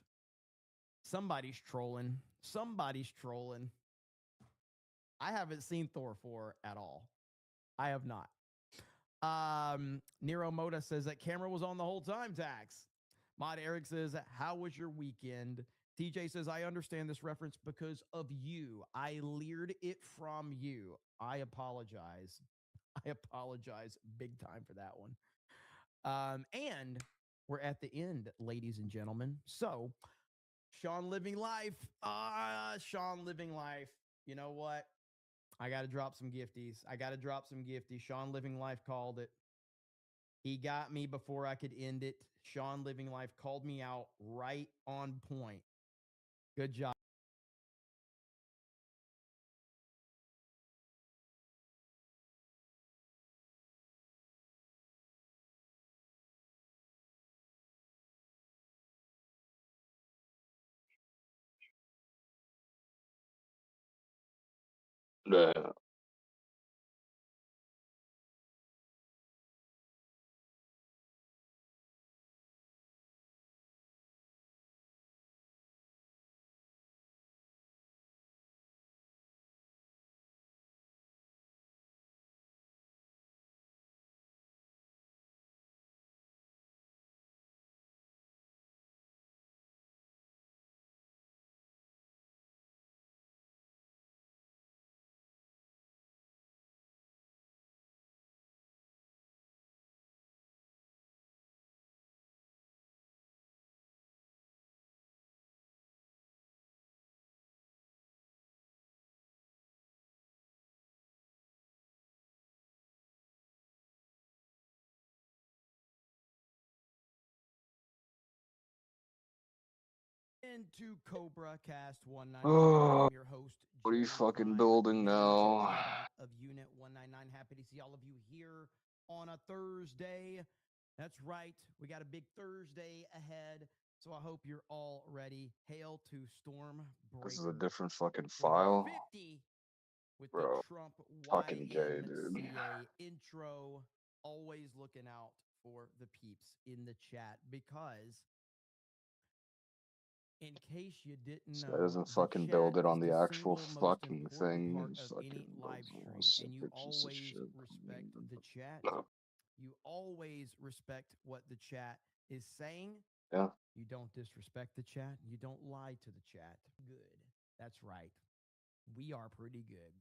D: Somebody's trolling. Somebody's trolling. I haven't seen Thor 4 at all. I have not. Nero Moda says that camera was on the whole time, Tax. Mod Eric says, how was your weekend? TJ says, I understand this reference because of you. I leered it from you. I apologize. I apologize big time for that one. And we're at the end, ladies and gentlemen. So, Sean Living Life. Sean Living Life. You know what? I got to drop some gifties. Sean Living Life called it. He got me before I could end it. Sean Living Life called me out right on point. Good job.
C: Yeah.
D: Into Cobra Cast 199. I'm your host.
C: What are you
D: Joe
C: fucking
D: Ryan,
C: building
D: Major
C: now?
D: Data of Unit 199. Happy to see all of you here on a Thursday. That's right. We got a big Thursday ahead. So I hope you're all ready. Hail to Stormbreaker.
C: This is a different fucking file.
D: 50 with
C: Bro,
D: the Trump
C: fucking gay, dude.
D: YMCA intro. Always looking out for the peeps in the chat because in case you didn't
C: This
D: know,
C: guy doesn't
D: the
C: fucking
D: chat
C: build it
D: is
C: on the
D: the
C: actual
D: single most
C: fucking
D: important
C: thing.
D: part
C: And
D: of
C: fucking
D: any live
C: builds all
D: stream, and you
C: sick piece of
D: always
C: shit.
D: respect the chat.
C: No.
D: You always respect what the chat is saying.
C: Yeah.
D: You don't disrespect the chat. You don't lie to the chat. Good. That's right. We are pretty good.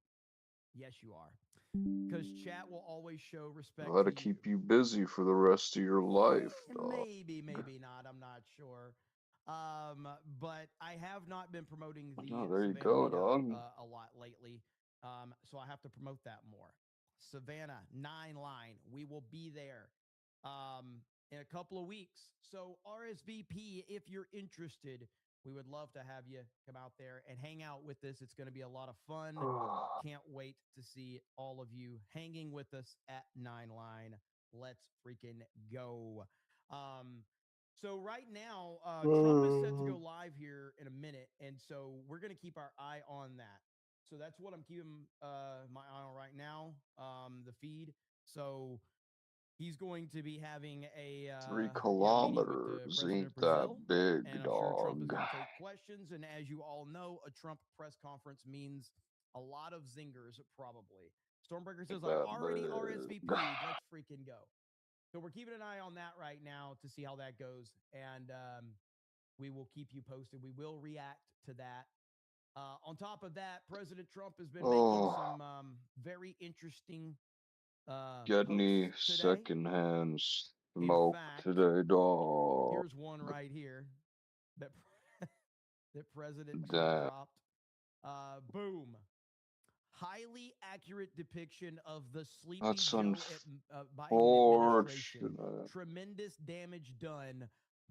D: Yes, you are. Because chat will always show respect
C: How
D: to
C: to
D: you.
C: keep you busy for the rest of your life, dog.
D: Maybe not. I'm not sure. But I have not been promoting the
C: Oh, there you
D: Savannah
C: go,
D: meetup
C: dog.
D: a lot lately. So I have to promote that more. Savannah 9 line. We will be there in a couple of weeks. So RSVP if you're interested. We would love to have you come out there and hang out with us. It's going to be a lot of fun. Can't wait to see all of you hanging with us at 9 line. Let's freaking go. So right now, Trump is set to go live here in a minute, and so we're going to keep our eye on that. So that's what I'm keeping my eye on right now, the feed. So he's going to be having a
C: 3
D: meeting with the
C: kilometers
D: president
C: ain't
D: of Brazil,
C: that big,
D: and I'm sure Trump is
C: dog.
D: going to take questions. And as you all know, a Trump press conference means a lot of zingers, probably. Stormbreaker says, I already RSVP'd. Let's freaking go. So we're keeping an eye on that right now to see how that goes. And we will keep you posted. We will react to that. On top of that, President Trump has been making some very interesting
C: Get any
D: posts today.
C: secondhand smoke today, dog.
D: Here's one right here that that President Trump dropped. Boom. Highly accurate depiction of the Sleepy Joe Biden administration. Tremendous damage done,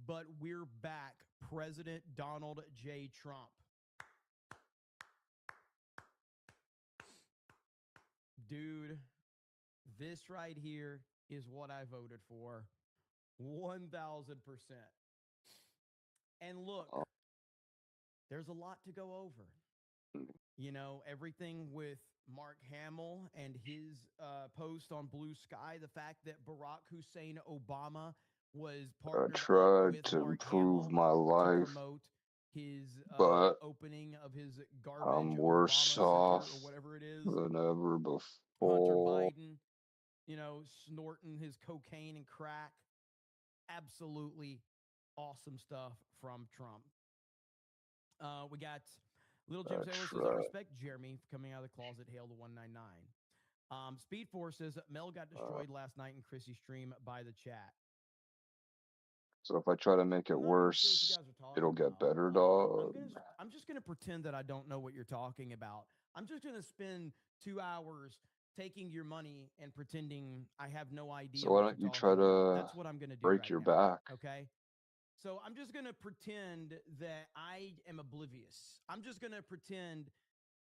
D: but we're back. President Donald J. Trump. Dude, this right here is what I voted for. 1,000%. And look, there's a lot to go over. You know, everything with Mark Hamill and his post on Blue Sky, the fact that Barack Hussein Obama was partnered
C: tried to improve my life,
D: to promote his
C: but
D: opening of his garbage
C: I'm worse
D: Obama
C: off
D: Center or whatever it is.
C: than ever before.
D: Hunter Biden, you know, snorting his cocaine and crack. Absolutely awesome stuff from Trump. We got Little Jim Taylor says, I respect Jeremy for coming out of the closet. Hail to 199. Speed Force says, Mel got destroyed last night in Chrissy's stream by the chat.
C: So if I try to make it worse, it'll get better, dog.
D: I'm just going to pretend that I don't know what you're talking about. I'm just going to spend 2 hours taking your money and pretending I have no idea.
C: So why don't you try to
D: That's what I'm going to do
C: break your back?
D: Okay. So I'm just going to pretend that I am oblivious. I'm just going to pretend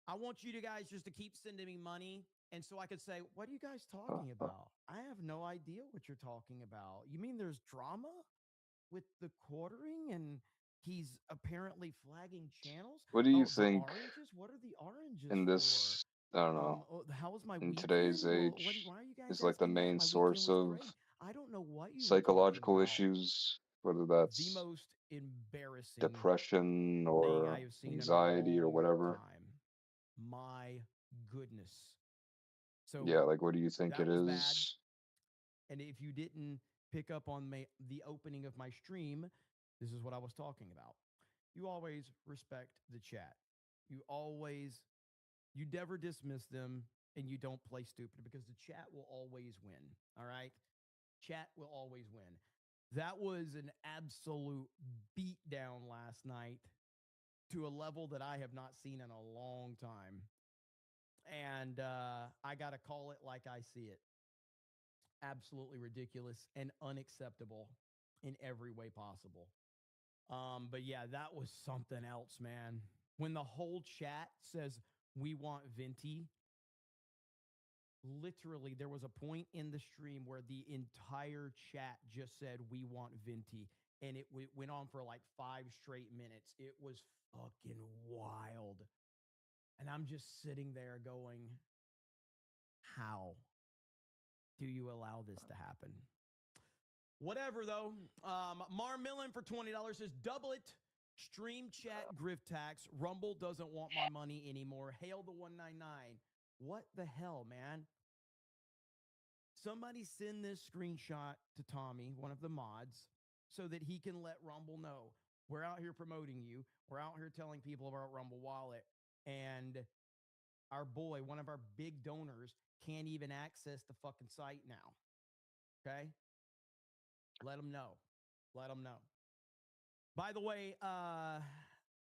D: I want you guys just to keep sending me money. And so I could say, what are you guys talking about? I have no idea what you're talking about. You mean there's drama with the quartering and he's apparently flagging channels?
C: What do you think
D: oranges? What are the oranges
C: in this, I don't know,
D: how was my
C: in
D: weekend?
C: today's age
D: Why are you guys
C: is like the main source of
D: I don't know what you
C: psychological issues, whether that's
D: the most embarrassing
C: depression or anxiety or whatever.
D: My goodness. So
C: yeah, like what do you think it is?
D: Bad. And if you didn't pick up on the opening of my stream, this is what I was talking about. You always respect the chat. You never dismiss them, and you don't play stupid because the chat will always win. All right? Chat will always win. That was an absolute beatdown last night to a level that I have not seen in a long time. And I got to call it like I see it. Absolutely ridiculous and unacceptable in every way possible. But yeah, that was something else, man. When the whole chat says, we want Venti, literally there was a point in the stream where the entire chat just said, we want Venti. And it went on for like 5 straight minutes. It was fucking wild. And I'm just sitting there going, how do you allow this to happen? Whatever, though. Mar Millen for $20 says, double it. Stream chat grift tax. Rumble doesn't want my money anymore. Hail the 199. What the hell, man? Somebody send this screenshot to Tommy, one of the mods, so that he can let Rumble know. We're out here promoting you. We're out here telling people about Rumble Wallet. And our boy, one of our big donors, can't even access the fucking site now. Okay? Let him know. Let him know. By the way,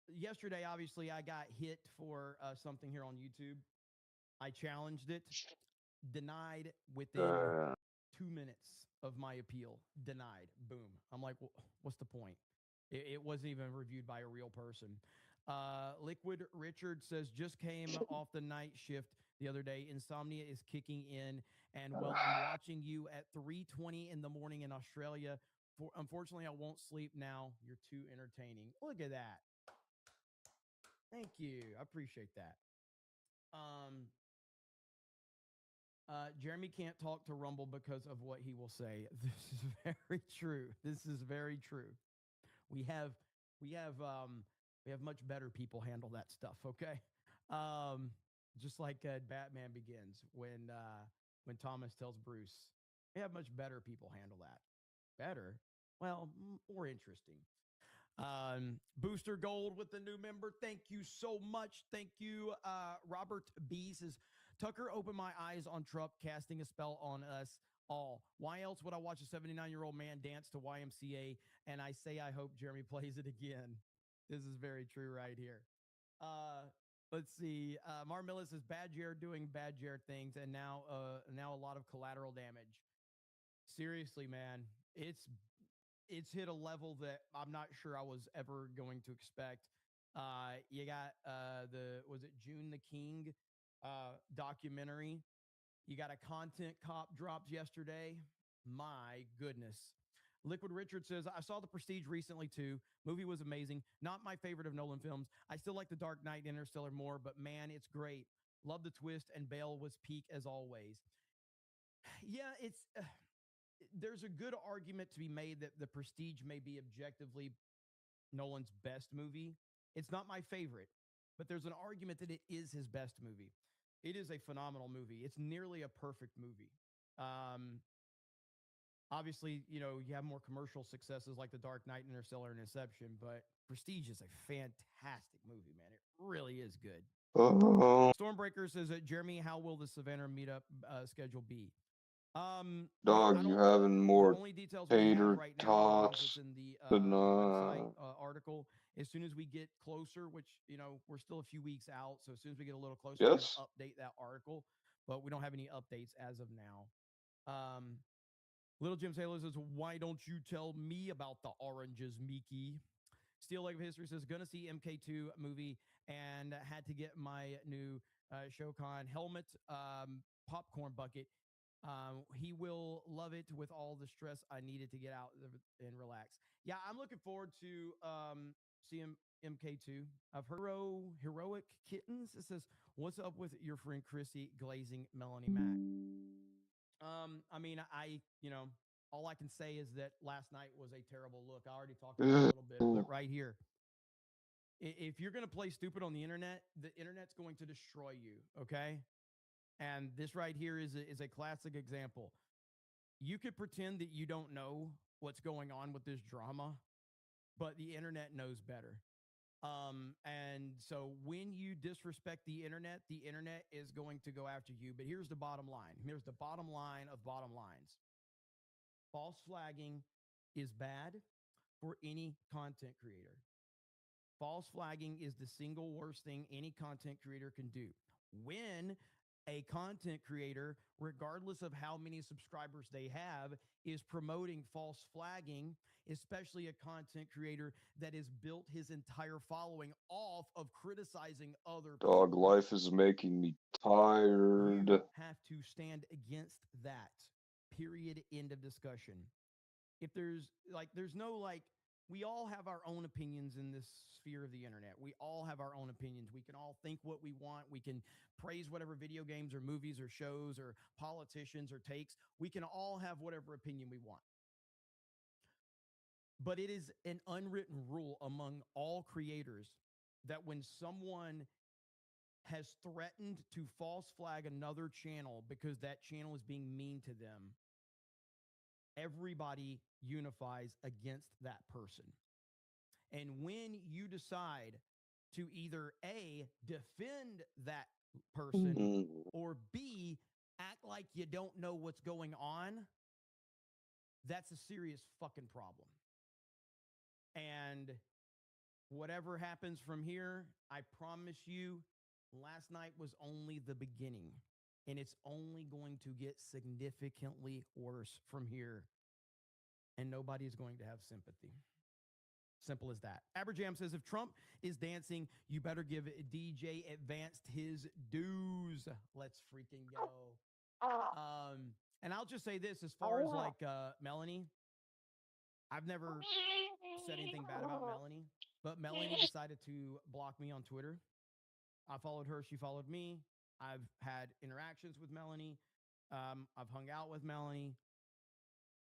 D: yesterday, obviously, I got hit for something here on YouTube. I challenged it. Denied within 2 minutes of my appeal. Denied. Boom. I'm like, well, what's the point? It wasn't even reviewed by a real person. Liquid Richard says, just came off the night shift the other day. Insomnia is kicking in. And well, I'm watching you at 3:20 in the morning in Australia. Unfortunately, I won't sleep now. You're too entertaining. Look at that. Thank you. I appreciate that. Jeremy can't talk to Rumble because of what he will say. This is very true. This is very true. We have much better people handle that stuff. Okay. Just like Batman Begins when Thomas tells Bruce, we have much better people handle that. Better? Well, more interesting. Booster Gold with the new member. Thank you so much. Thank you. Robert B says, Tucker opened my eyes on Trump casting a spell on us all. Why else would I watch a 79-year-old man dance to YMCA? And I say I hope Jeremy plays it again. This is very true right here. Let's see. Marmilla says, Bad Jared doing Bad Jared things, and now a lot of collateral damage. Seriously, man, it's hit a level that I'm not sure I was ever going to expect. You got was it June the King documentary? You got a content cop dropped yesterday. My goodness. Liquid Richard says, I saw The Prestige recently too. Movie was amazing. Not my favorite of Nolan films. I still like The Dark Knight and Interstellar more, but man, it's great. Love the twist, and Bale was peak as always. Yeah, it's there's a good argument to be made that The Prestige may be objectively Nolan's best movie. It's not my favorite, but there's an argument that it is his best movie. It is a phenomenal movie. It's nearly a perfect movie. Obviously, you know, you have more commercial successes like The Dark Knight, Interstellar, and Inception, but Prestige is a fantastic movie, man. It really is good. Stormbreaker says, Jeremy, how will the Savannah meetup schedule be?
C: Dog, you having more
D: only details
C: tater
D: right now is in the website article. As soon as we get closer, which, you know, we're still a few weeks out, so as soon as we get a little closer, we're going to update that article, but we don't have any updates as of now. Little Jim Taylor says, why don't you tell me about the oranges, Miki? Steel Leg of History says, gonna see MK2 movie and had to get my new Shokan helmet, popcorn bucket. He will love it with all the stress I needed to get out and relax. Yeah, I'm looking forward to seeing MK2. I've heard Heroic Kittens. It says, what's up with your friend Chrissy glazing Melanie Mac? I mean, you know, all I can say is that last night was a terrible look. I already talked about it a little bit, but right here, if you're going to play stupid on the internet's going to destroy you. Okay. And this right here is a classic example. You could pretend that you don't know what's going on with this drama, but the internet knows better. And so when you disrespect the internet is going to go after you. But here's the bottom line. Here's the bottom line of bottom lines. False flagging is bad for any content creator. False flagging is the single worst thing any content creator can do. When a content creator, regardless of how many subscribers they have, is promoting false flagging, especially a content creator that has built his entire following off of criticizing other
C: Dog,
D: people,
C: life is making me tired.
D: you have to stand against that. Period. End of discussion. If there's no we all have our own opinions in this sphere of the internet. We all have our own opinions. We can all think what we want. We can praise whatever video games or movies or shows or politicians or takes. We can all have whatever opinion we want. But it is an unwritten rule among all creators that when someone has threatened to false flag another channel because that channel is being mean to them, everybody unifies against that person. And when you decide to either A, defend that person, or B, act like you don't know what's going on, that's a serious fucking problem. And whatever happens from here, I promise you, last night was only the beginning. And it's only going to get significantly worse from here. And nobody is going to have sympathy. Simple as that. Aberjam says, if Trump is dancing, you better give DJ Advanced his dues. Let's freaking go. And I'll just say this, as far as like Melanie, I've never said anything bad about Melanie, but Melanie decided to block me on Twitter. I followed her. She followed me. I've had interactions with Melanie. I've hung out with Melanie.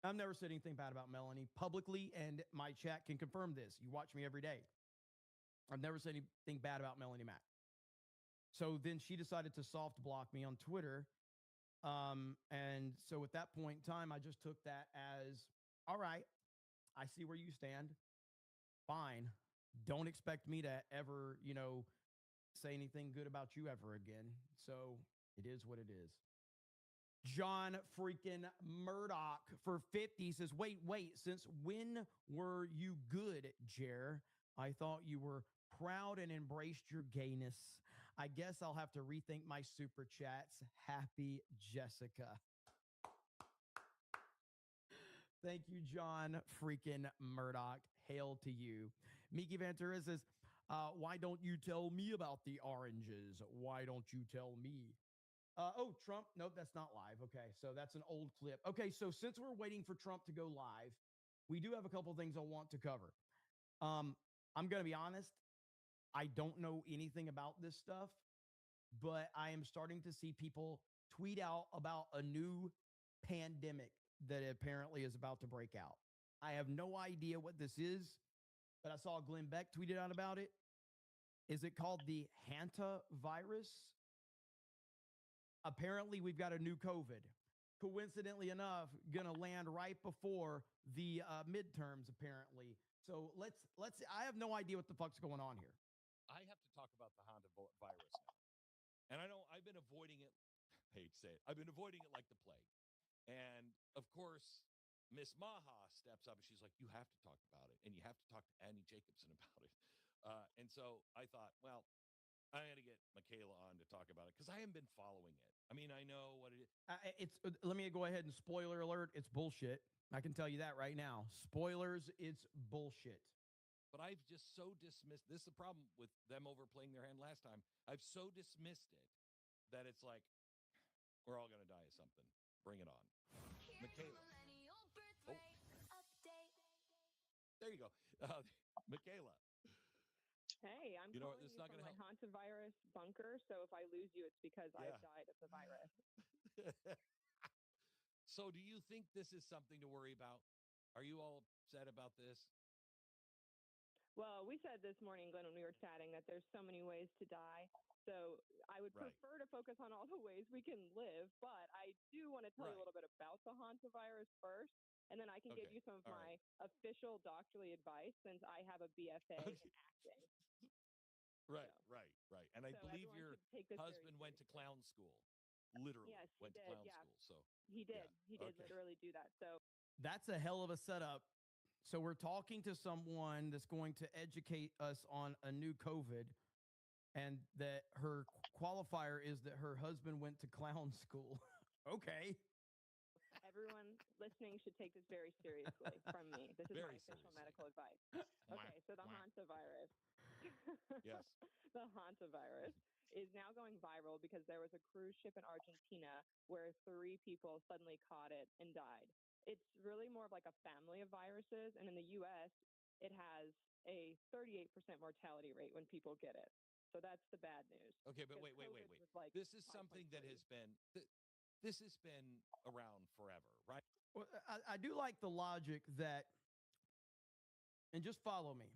D: I've never said anything bad about Melanie publicly, and my chat can confirm this. You watch me every day. I've never said anything bad about Melanie Mack. So then she decided to soft block me on Twitter. And so at that point in time, I just took that as, all right, I see where you stand. Fine. Don't expect me to ever, say anything good about you ever again. So it is what it is. John freaking Murdoch for 50 says, wait, since when were you good, Jer? I thought you were proud and embraced your gayness. I guess I'll have to rethink my super chats. Happy Jessica. Thank you, John freaking Murdoch. Hail to you. Miki Ventura says, why don't you tell me about the oranges? Why don't you tell me? Trump. Nope, that's not live. Okay, so that's an old clip. Okay, so since we're waiting for Trump to go live, we do have a couple things I want to cover. I'm going to be honest. I don't know anything about this stuff, but I am starting to see people tweet out about a new pandemic that apparently is about to break out. I have no idea what this is, but I saw Glenn Beck tweeted out about it. Is it called the hantavirus? Apparently, we've got a new COVID. Coincidentally enough, gonna land right before the midterms, apparently. So let's. I have no idea what the fuck's going on here.
O: I have to talk about the Honda virus now, and I've been avoiding it. I hate to say it. I've been avoiding it like the plague. And of course, Miss Maha steps up and she's like, "You have to talk about it, and you have to talk to Annie Jacobson about it." And so I thought, well, I got to get Michaela on to talk about it because I haven't been following it. I mean, I know what it is.
D: Let me go ahead and spoiler alert. It's bullshit. I can tell you that right now. Spoilers, it's bullshit.
O: But I've just so dismissed. This is the problem with them overplaying their hand last time. I've so dismissed it that it's like, we're all going to die of something. Bring it on. Michaela. Oh. There you go. Michaela.
P: Hey, I'm calling you from my hantavirus bunker, so if I lose you, it's because I've died of the virus.
O: So do you think this is something to worry about? Are you all upset about this?
P: Well, we said this morning, Glenn, when we were chatting, that there's so many ways to die. So I would prefer to focus on all the ways we can live, but I do want to tell you a little bit about the hantavirus first, and then I can give you some of my official doctorly advice since I have a BFA in acting.
O: Right. And I believe your husband went to clown school. Literally went to clown school. So
P: he did. He did literally do that. So
D: that's a hell of a setup. So we're talking to someone that's going to educate us on a new COVID, and that her qualifier is that her husband went to clown school. Okay.
P: Everyone listening should take this very seriously from me. This is my official medical advice. Okay, so the hantavirus.
O: Yes.
P: The hantavirus is now going viral because there was a cruise ship in Argentina where 3 people suddenly caught it and died. It's really more of like a family of viruses, and in the U.S., it has a 38% mortality rate when people get it. So that's the bad news.
O: Okay, but wait.
P: Like
O: this is something that has been this has been around forever, right?
D: Well, I do like the logic that and just follow me.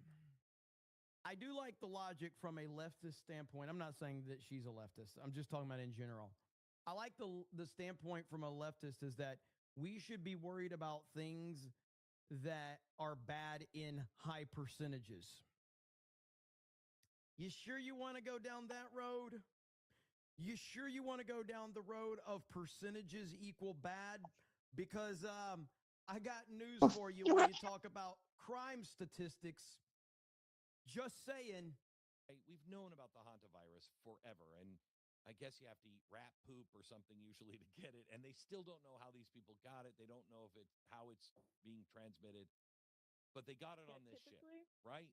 D: I do like the logic from a leftist standpoint. I'm not saying that she's a leftist. I'm just talking about in general. I like the standpoint from a leftist is that we should be worried about things that are bad in high percentages. You sure you want to go down that road? You sure you want to go down the road of percentages equal bad? Because I got news for you when you talk about crime statistics. Just saying.
O: We've known about the hantavirus forever, and I guess you have to eat rat poop or something usually to get it, and they still don't know how these people got it. They don't know if how it's being transmitted, but they got it on this ship, right?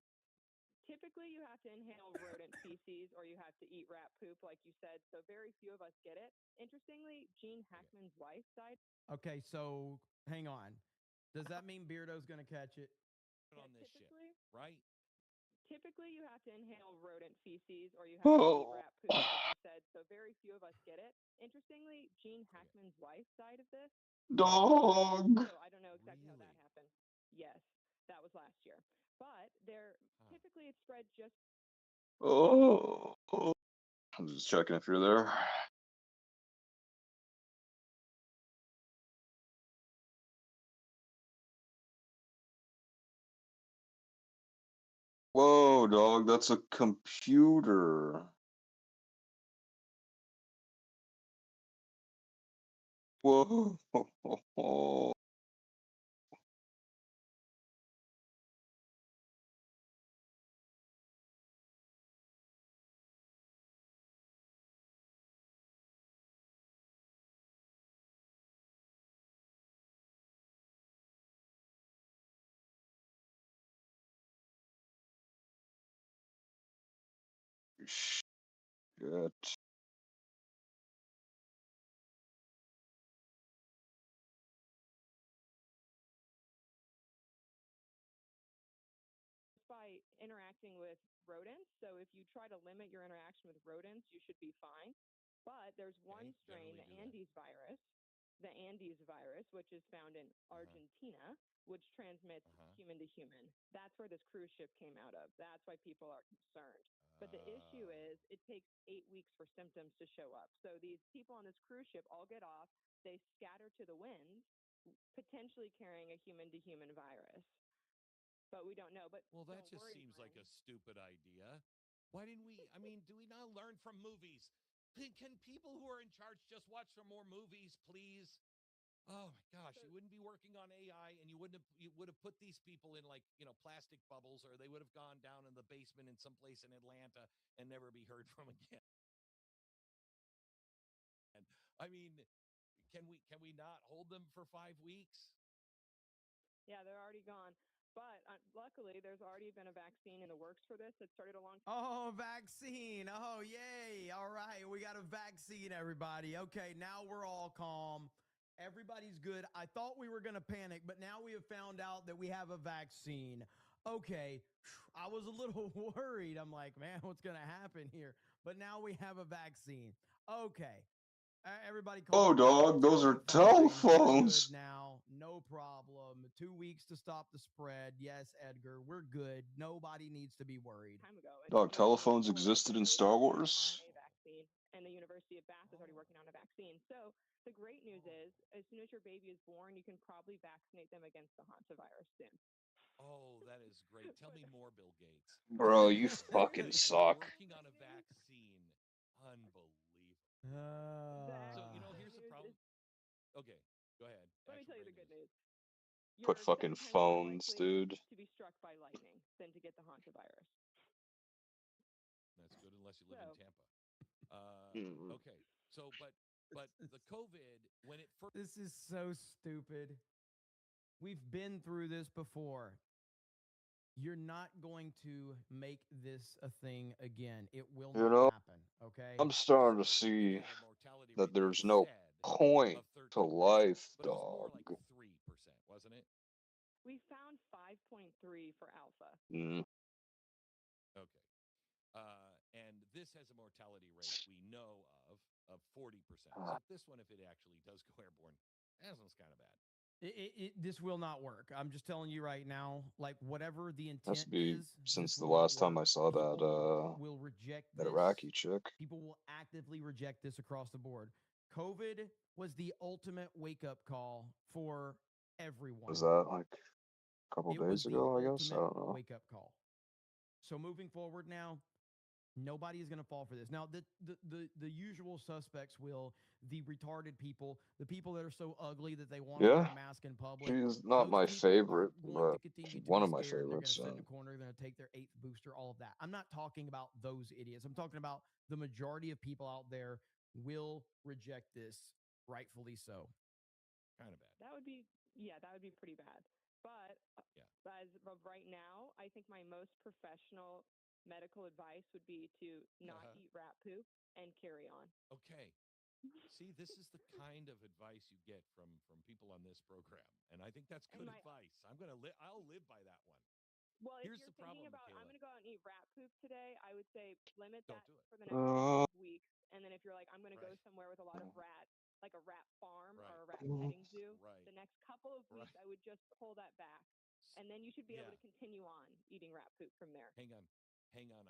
P: Typically, you have to inhale rodent feces or you have to eat rat poop, like you said. So very few of us get it. Interestingly, Gene Hackman's wife died.
D: Okay, so hang on. Does that mean Beardo's going to catch it?
O: On this ship, right?
P: Typically, you have to inhale rodent feces or you have to eat rat poop, like you said. So very few of us get it. Interestingly, Gene Hackman's wife died of this.
C: Dog.
P: So I don't know exactly how that happened. Yes, that was last year. But typically it's spread just.
C: Oh. I'm just checking if you're there. Whoa, dog, that's a computer. Whoa. Shit.
P: By interacting with rodents. So if you try to limit your interaction with rodents, you should be fine. But there's one strain, the Andes virus, which is found in Argentina, which transmits human to human. That's where this cruise ship came out of. That's why people are concerned. But the issue is it takes 8 weeks for symptoms to show up. So these people on this cruise ship all get off, they scatter to the winds, potentially carrying a human to human virus. But we don't know. But
O: well, that just seems like a stupid idea. Why didn't we? I mean, do we not learn from movies? Can people who are in charge just watch some more movies, please? Oh my gosh, you wouldn't be working on AI, and you would have put these people in plastic bubbles, or they would have gone down in the basement in some place in Atlanta and never be heard from again. And I mean, can we not hold them for 5 weeks?
P: Yeah, they're already gone. But luckily, there's already been a vaccine in the works for this that started a long time.
D: Oh, vaccine. Oh, yay. All right. We got a vaccine, everybody. Okay, now we're all calm. Everybody's good. I thought we were going to panic, but now we have found out that we have a vaccine. Okay. I was a little worried. I'm like, man, what's going to happen here? But now we have a vaccine. Okay. Everybody
C: Oh, dog, those are telephones.
D: Now, no problem. 2 weeks to stop the spread. Yes, Edgar, we're good. Nobody needs to be worried.
C: Dog, telephones existed in Star Wars?
P: Vaccine, and the University of Bath is already working on a vaccine. So the great news is, as soon as your baby is born, you can probably vaccinate them against the hantavirus soon.
O: Oh, that is great. Tell me more, Bill Gates.
C: Bro, you fucking suck.
O: Working on a vaccine. Unbelievable. So, here's the problem. Okay, go ahead.
P: Let me tell you the good news.
C: Put fucking phones, dude.
P: To be struck by lightning than to get the hantavirus.
O: That's good unless you live in Tampa. Okay, so but the COVID, when it first.
D: This is so stupid. We've been through this before. You're not going to make this a thing again. It will not happen, okay?
C: I'm starting to see that there's no point to life,
O: but it was more
C: dog.
O: like 3%, wasn't it?
P: We found 5.3 for alpha.
O: Okay. And this has a mortality rate we know of 40%. So this one, if it actually does go airborne, that one's kind of bad.
D: This will not work. I'm just telling you right now, like whatever the
C: Has
D: intent
C: to be
D: is,
C: since
D: this
C: the
D: will not
C: last time I
D: work.
C: saw
D: People will reject
C: that
D: this.
C: Iraqi chick.
D: People will actively reject this across the board. COVID was the ultimate wake-up call for everyone.
C: Was that like a couple
D: It was
C: days
D: the
C: ago, I guess? I
D: ultimate
C: don't know.
D: wake-up call. So moving forward now, nobody is going to fall for this. Now, the usual suspects will, the retarded people, the people that are so ugly that they want to wear
C: Yeah.
D: a mask in public.
C: She's not my
D: Those people are
C: favorite,
D: going to
C: but
D: continue
C: she's
D: to
C: one
D: be
C: of my
D: scared. They're going to
C: favorites.
D: sit in a corner. They're going to take their 8th booster, all of that. I'm not talking about those idiots. I'm talking about the majority of people out there will reject this, rightfully so.
O: Kind of bad.
P: That would be pretty bad. But as of right now, I think my most professional medical advice would be to not eat rat poop and carry on.
O: Okay. See, this is the kind of advice you get from people on this program, and I think that's good advice. I'll live by that one.
P: Well,
O: Here's
P: if you're
O: the problem,
P: thinking about,
O: Michaela.
P: I'm going to go out and eat rat poop today, I would say limit that for the next couple of weeks. And then if you're like, I'm going to go somewhere with a lot of rats, like a rat farm or a rat petting zoo, the next couple of weeks, I would just pull that back. And then you should be able to continue on eating rat poop from there.
O: Hang on.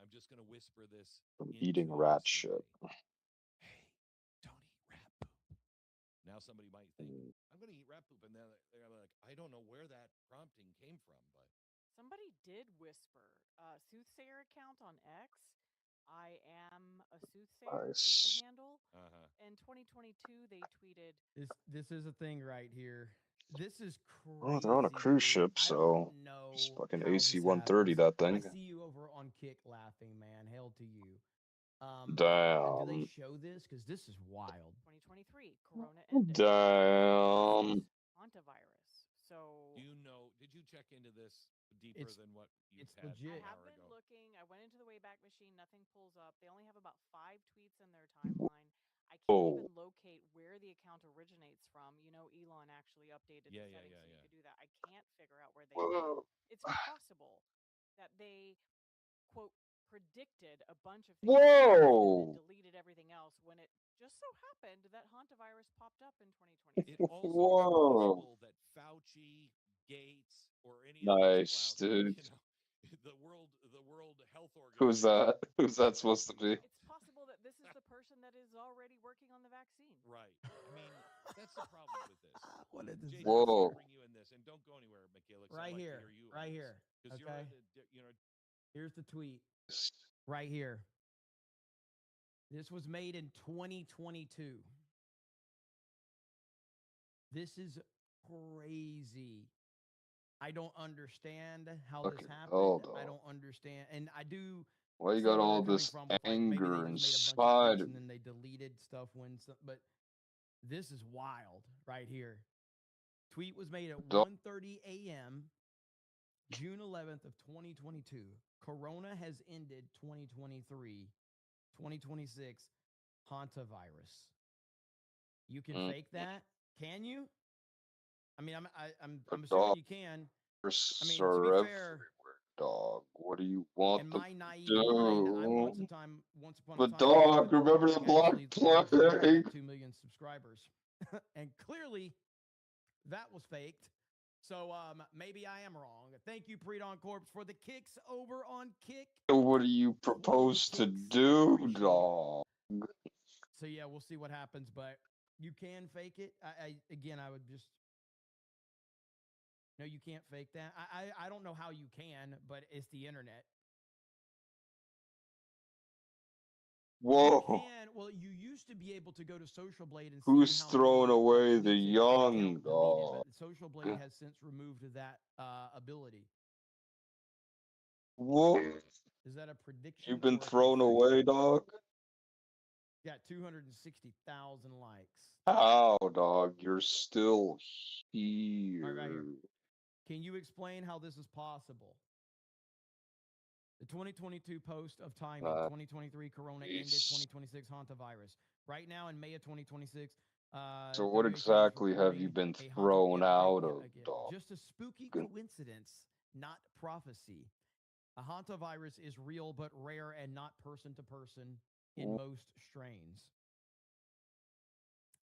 O: I'm just going to whisper this.
C: From eating rat shit.
O: Hey, don't eat rat poop. Now somebody might think, I'm going to eat rat poop. And then they're like, I don't know where that prompting came from, but.
Q: Somebody did whisper. Soothsayer account on X. I am a soothsayer is the handle. In 2022, they tweeted.
D: This is a thing right here. This is crazy.
C: Oh, they're on a cruise
D: dude.
C: ship, so it's fucking AC 130, that thing.
D: I see you over on Kick laughing, man. Hail to you.
C: Damn.
D: Do they show this? Because this is wild.
Q: 2023, Corona ended.
C: Damn.
Q: Hantavirus. So.
O: Do you know? Did you check into this deeper than what you've had?
D: Legit.
Q: I have been looking. I went into the Wayback Machine. Nothing pulls up. They only have about 5 tweets in their timeline. I can't even locate where the account originates from. You know, Elon actually updated the settings so you could do that. I can't figure out where they. It's possible that they, quote, predicted a bunch of things and then deleted everything else when it just so happened that hantavirus popped up in 2020.
O: It also is possible that Fauci, Gates, or any of these clowns,
C: dude.
O: the World Health Organization.
C: Who's that? Who's that supposed to be?
Q: It's possible that this is the person that is already working on the vaccine.
O: Right. I mean, that's the problem with this.
D: What a disaster.
O: Jason, I'm gonna bring you in this, and don't go anywhere, Michaela.
D: Right here. Right here.
O: Because
D: okay. Here's the tweet. Right here. This was made in 2022. This is crazy. I don't understand how this happened. I don't understand. And I do.
C: Why you got all this anger inside?
D: And then they deleted stuff but this is wild right here. Tweet was made at 1:30 a.m. June 11th of 2022. Corona has ended 2023. 2026 hantavirus. You can fake that? Can you? I mean, I'm assuming you can.
C: I mean, to be fair, dog. What do you want
D: in
C: them
D: my naive
C: to do?
D: mind, once upon a time,
C: but dog, remember the block play?
D: 2 million subscribers, and clearly that was faked. So maybe I am wrong. Thank you, Predon Corpse, for the kicks over on Kick.
C: So what do you propose to do, dog?
D: So yeah, we'll see what happens, but you can fake it. I would just. No, you can't fake that. I don't know how you can, but it's the internet.
C: Whoa.
D: You used to be able to go to Social Blade and
C: who's
D: see how
C: throwing away the young dog?
D: But Social Blade has since removed that ability.
C: Whoa.
D: Is that a prediction?
C: You've been thrown away, dog?
D: Got 260,000 likes.
C: How, dog? You're still here.
D: All right, right here. Can you explain how this is possible? The 2022 post of timing, 2023 Corona ended, 2026 hantavirus. Right now in May of 2026.
C: So what exactly have you been thrown out of, dog?
D: Just a spooky coincidence, not prophecy. A hantavirus is real but rare and not person to person in most strains.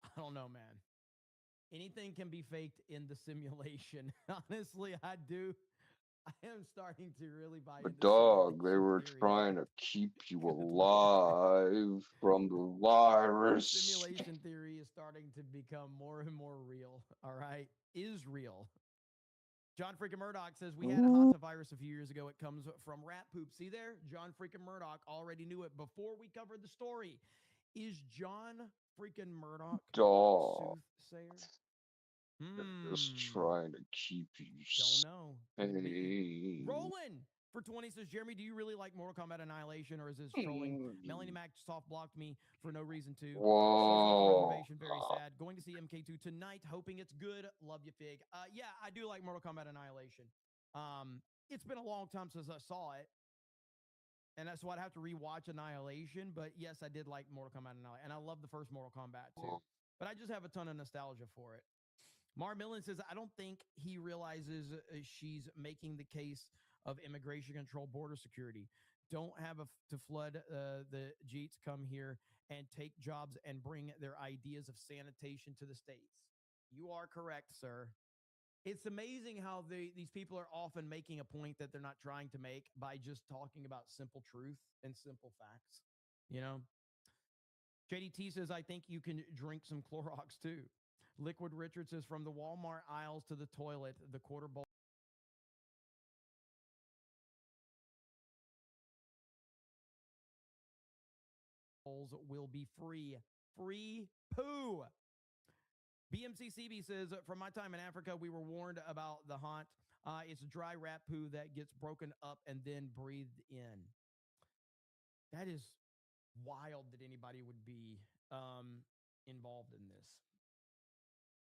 D: I don't know, man. Anything can be faked in the simulation. Honestly, I do. I am starting to really buy
C: But
D: into
C: dog, they
D: simulation
C: were
D: theory.
C: trying to keep you alive from the virus.
D: Simulation theory is starting to become more and more real. All right. Is real. John freaking Murdoch says we had a hantavirus a few years ago. It comes from rat poop. See there? John freaking Murdoch already knew it before we covered the story. Is John freaking Murdoch
C: Dog.
D: soothsayer?
C: They're just trying to keep you
D: Don't know.
C: sane.
D: Roland for 20 says, Jeremy, do you really like Mortal Kombat Annihilation, or is this trolling? Melanie Mac soft blocked me for no reason to.
C: Whoa.
D: Reservation, very sad. Going to see MK2 tonight, hoping it's good. Love you, Fig. Yeah, I do like Mortal Kombat Annihilation. It's been a long time since I saw it, and that's why I'd have to rewatch Annihilation. But yes, I did like Mortal Kombat Annihilation, and I love the first Mortal Kombat too. But I just have a ton of nostalgia for it. Mar Millen says, I don't think he realizes she's making the case of immigration control, border security. Don't have to flood the Jeets come here and take jobs and bring their ideas of sanitation to the States. You are correct, sir. It's amazing how these people are often making a point that they're not trying to make by just talking about simple truth and simple facts. You know? JDT says, I think you can drink some Clorox too. Liquid Richard says, from the Walmart aisles to the toilet, the quarter bowl will be free. Free poo. BMCCB says, from my time in Africa, we were warned about the haunt. It's a dry rat poo that gets broken up and then breathed in. That is wild that anybody would be involved in this.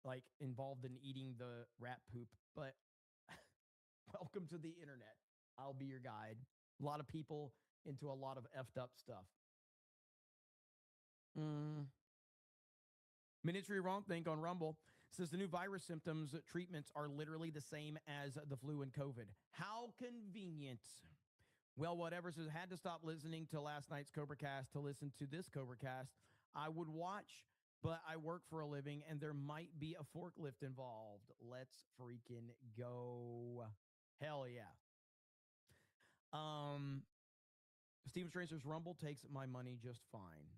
D: Like, involved in eating the rat poop. But welcome to the internet. I'll be your guide. A lot of people into a lot of effed up stuff. Miniature Wrong Think on Rumble says the new virus symptoms treatments are literally the same as the flu and COVID. How convenient. Well, whatever says, had to stop listening to last night's Cobra Cast to listen to this Cobra Cast. I would watch, but I work for a living and there might be a forklift involved. Let's freaking go. Hell yeah. Steven Strange says, Rumble takes my money just fine.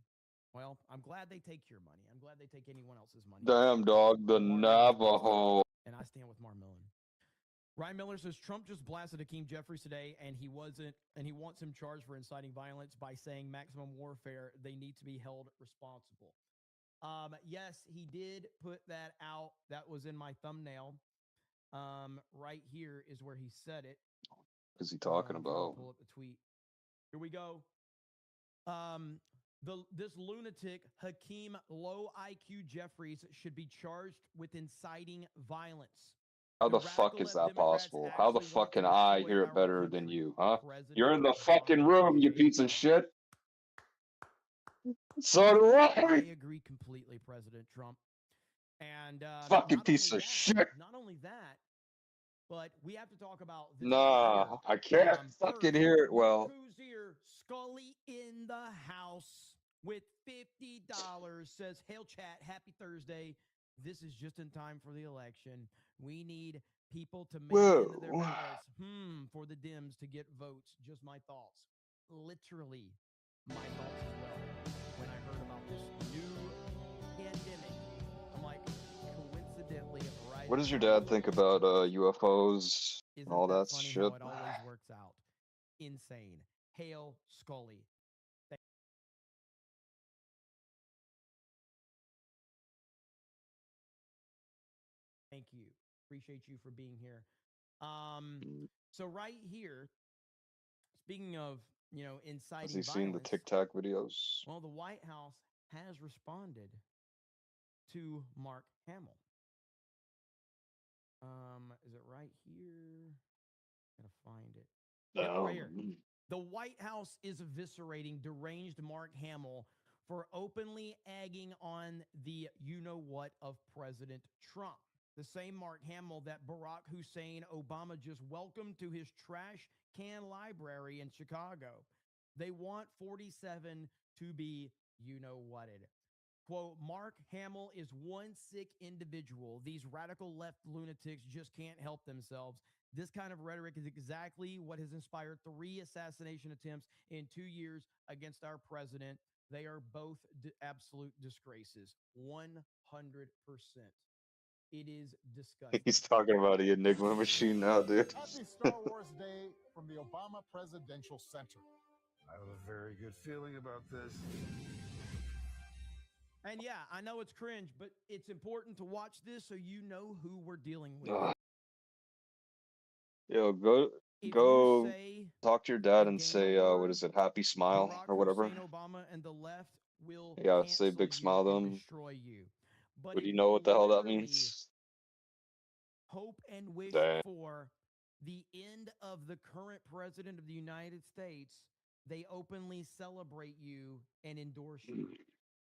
D: Well, I'm glad they take your money. I'm glad they take anyone else's money.
C: Damn, dog, the Navajo.
D: And I stand with Mar Millen. Ryan Miller says Trump just blasted Hakeem Jeffries today, and he wants him charged for inciting violence by saying maximum warfare. They need to be held responsible. Yes, he did put that out. That was in my thumbnail. Right here is where he said it.
C: What is he talking about?
D: Pull up the tweet. Here we go. This lunatic Hakeem Low IQ Jeffries should be charged with inciting violence.
C: How the fuck is that possible? How the fuck can I hear it better than you, huh? You're in the fucking room, you piece of shit. So do I.
D: I agree completely, President Trump. And
C: fucking piece of shit.
D: Not only that, but we have to talk about this.
C: Nah, I can't fucking hear it well.
D: Who's here? Scully in the house with $50 says, hail chat, happy Thursday. This is just in time for the election. We need people to make into their ballots. For the Dems to get votes. Just my thoughts. Literally my thoughts as well. When I heard about this new pandemic, I'm like, coincidentally, right?
C: What does your dad think about UFOs and all that
D: funny
C: shit?
D: How it always works out. Insane. Hail Scully. Thank you. Appreciate you for being here. So right here, speaking of, inciting
C: Has he
D: violence,
C: seen the TikTok videos?
D: Well, the White House has responded to Mark Hamill. Is it right here? Gotta find it. Yep, right here. The White House is eviscerating deranged Mark Hamill for openly egging on the you-know-what of President Trump. The same Mark Hamill that Barack Hussein Obama just welcomed to his trash can library in Chicago. They want 47 to be you-know-whatted. Quote, Mark Hamill is one sick individual. These radical left lunatics just can't help themselves. This kind of rhetoric is exactly what has inspired 3 assassination attempts in 2 years against our president. They are both absolute disgraces. 100%. It is disgusting.
C: He's talking about the Enigma machine now, dude.
R: Happy Star Wars Day from the Obama Presidential Center. I have a very good feeling about this.
D: And yeah, I know it's cringe, but it's important to watch this so you know who we're dealing with.
C: Yo, go talk to your dad and say, what is it, happy smile or whatever?
D: Hussein Obama and the left will
C: Yeah, say big smile to him.
D: destroy you. But
C: Would you know what the hell that means?
D: Hope and wish for the end of the current president of the United States, they openly celebrate you and endorse you.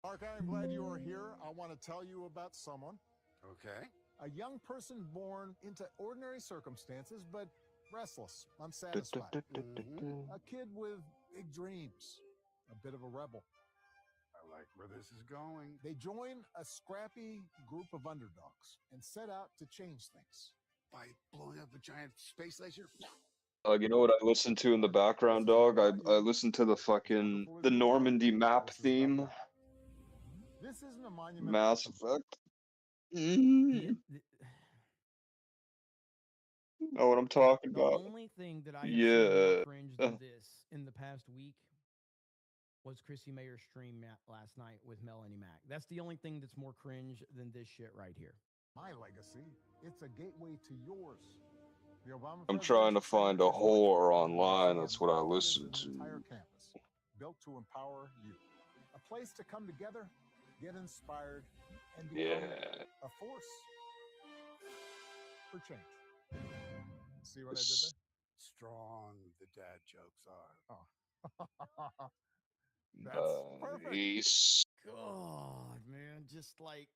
R: Mark, I'm glad you are here. I want to tell you about someone. Okay. A young person born into ordinary circumstances, but restless, unsatisfied. A kid with big dreams, a bit of a rebel. I like where this is going. They join a scrappy group of underdogs and set out to change things. By blowing up a giant space laser?
C: You know what I listen to in the background, dog? I listen to the Normandy map theme.
R: This isn't a monument.
C: Mass Effect. Know what I'm talking about?
D: The only thing that I have seen more cringe than this in the past week was Chrissy Mayer's stream last night with Melanie Mack. That's the only thing that's more cringe than this shit right here.
R: My legacy, it's a gateway to yours. The Obama
C: I'm trying to find a whore online. That's what I listen to.
R: Entire campus, built to empower you. A place to come together, get inspired, and become a force for change. See what I did there? Strong the dad jokes are. Oh. That's perfect.
D: God, man, just like,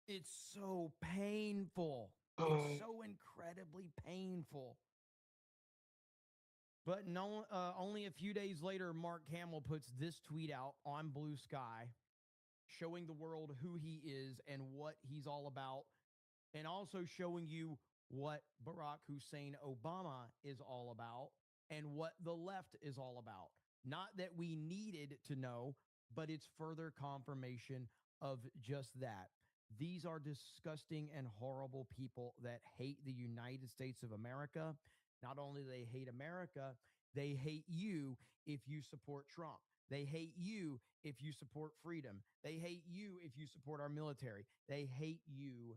D: it's so painful. It's so incredibly painful. But no, only a few days later, Mark Hamill puts this tweet out on Blue Sky, showing the world who he is and what he's all about, and also showing you what Barack Hussein Obama is all about and what the left is all about. Not that we needed to know, but it's further confirmation of just that. These are disgusting and horrible people that hate the United States of America. Not only do they hate America, they hate you if you support Trump. They hate you if you support freedom. They hate you if you support our military. They hate you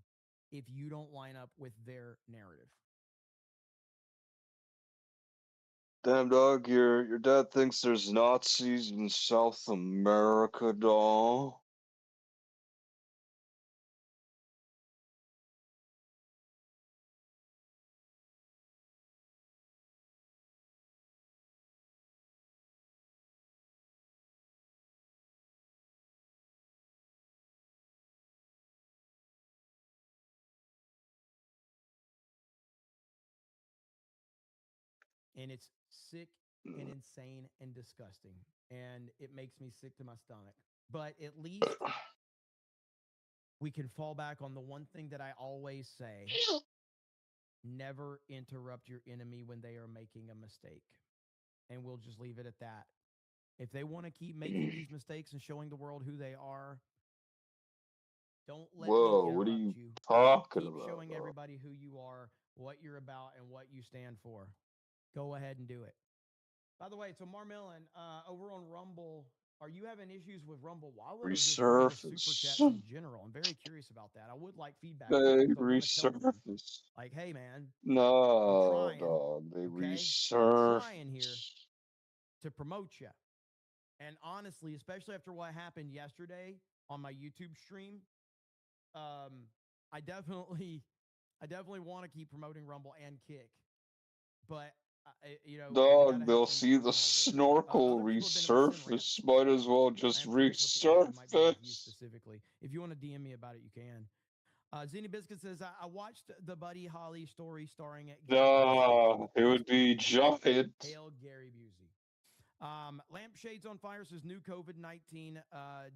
D: if you don't line up with their narrative.
C: Damn, dog, your dad thinks there's Nazis in South America, dog.
D: And it's sick and insane and disgusting. And it makes me sick to my stomach. But at least we can fall back on the one thing that I always say. Never interrupt your enemy when they are making a mistake. And we'll just leave it at that. If they want to keep making these mistakes and showing the world who they are, don't let me interrupt
C: what are you
D: you.
C: talking
D: Keep
C: about?
D: showing everybody who you are, what you're about, and what you stand for. Go ahead and do it. By the way, so Marmellin, over on Rumble, are you having issues with Rumble Wallet or just super chats in general? I'm very curious about that. I would like feedback.
C: They resurface.
D: Like, hey, man.
C: No, dog. They resurface.
D: I'm trying here to promote you. And honestly, especially after what happened yesterday on my YouTube stream, I definitely want to keep promoting Rumble and Kick. But
C: dog, they'll see the snorkel resurface. Might as well just resurface.
D: Specifically, if you want to DM me about it, you can. Zini Biscuit says, I watched the Buddy Holly story starring at
C: it would be giant.
D: Hail Gary Busey. Lampshades on Fire says new COVID-19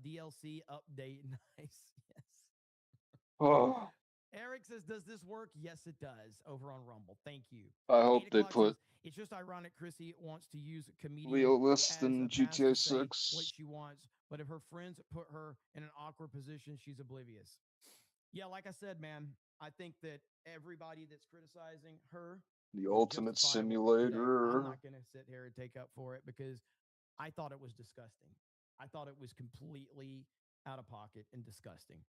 D: DLC update. Nice. Yes.
C: Oh,
D: Eric says, does this work? Yes, it does over on Rumble. Thank you.
C: I hope
D: 8
C: they
D: o'clock
C: put
D: says, it's just ironic Chrissy wants to use a comedian
C: Leo List
D: as
C: in
D: a pass
C: GTA
D: to say
C: 6.
D: what she wants, but if her friends put her in an awkward position, she's oblivious. Yeah, like I said, man, I think that everybody that's criticizing her
C: The
D: is
C: Ultimate
D: justifiable today. I'm
C: Simulator.
D: not going to sit here and take up for it because I thought it was disgusting. I thought it was completely out of pocket and disgusting.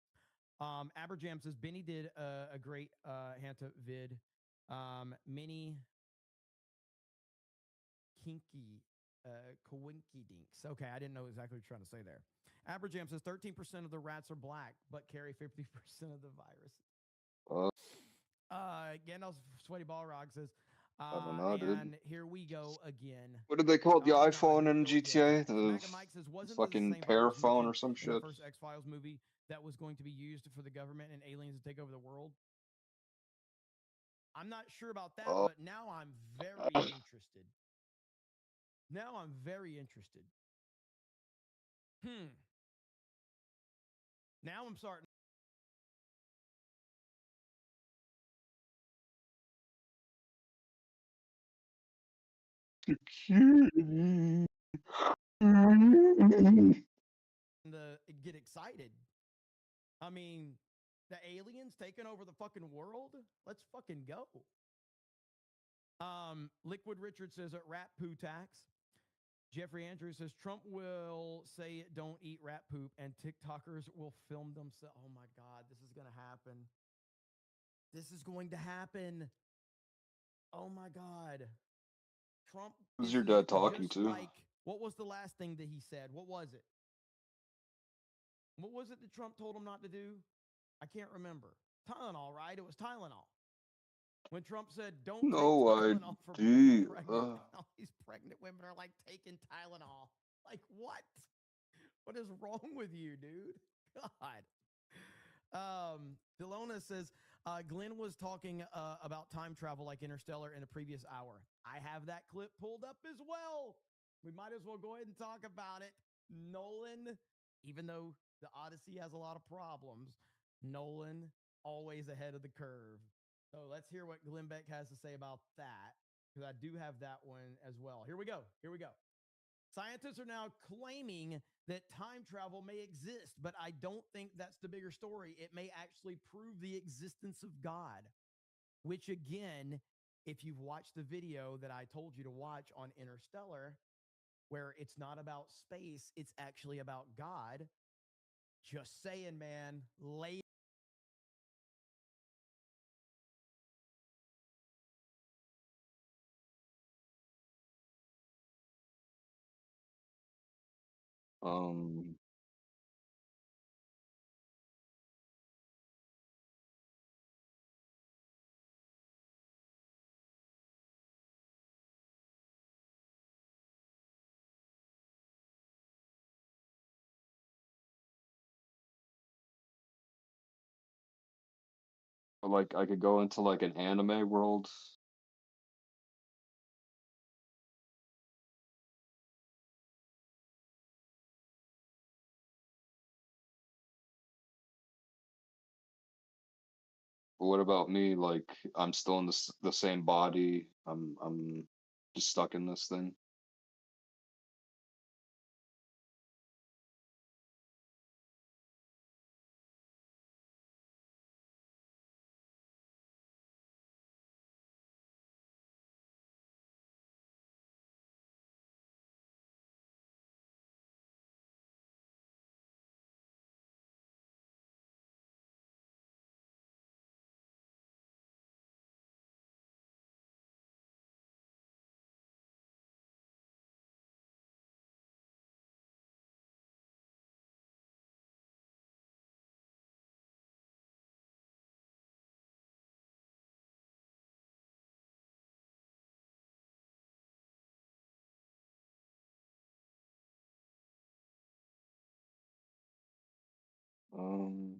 D: Aberjam says Benny did a great Hanta vid. Mini kinky Kowinky dinks. Okay, I didn't know exactly what you're trying to say there. Aberjam says 13% of the rats are black, but carry 50% of the virus. Gandalf Sweaty Balrog says,
C: I don't know, dude.
D: and here we go again.
C: What did they call it? The iPhone in GTA?
D: Smack and Mike says, wasn't this the
C: fucking
D: same virus
C: Paraphone
D: mentioned
C: or some
D: in the
C: shit?
D: first X-Files movie that was going to be used for the government and aliens to take over the world? I'm not sure about that, but now I'm very interested. Now I'm very interested. Now I'm starting. Get excited. I mean, the aliens taking over the fucking world? Let's fucking go. Liquid Richard says rat poo tax. Jeffrey Andrews says Trump will say don't eat rat poop and TikTokers will film themselves. Oh my God, this is going to happen. This is going to happen. Oh my God. Trump
C: Who's your dad talking
D: just
C: to?
D: like, what was the last thing that he said? What was it? What was it that Trump told him not to do? I can't remember. Tylenol, right? It was Tylenol. When Trump said, don't take Tylenol for being pregnant. All these pregnant women are like taking Tylenol. Like, what? What is wrong with you, dude? God. Delona says, Glenn was talking about time travel like Interstellar in a previous hour. I have that clip pulled up as well. We might as well go ahead and talk about it. Nolan, even though the Odyssey has a lot of problems, Nolan always ahead of the curve. So let's hear what Glenn Beck has to say about that, because I do have that one as well. Here we go. Here we go. Scientists are now claiming that time travel may exist, but I don't think that's the bigger story. It may actually prove the existence of God, which again, if you've watched the video that I told you to watch on Interstellar, where it's not about space, it's actually about God. Just saying, man. Lay
C: Like I could go into like an anime world. But what about me? Like I'm still in the same body. I'm just stuck in this thing. Um.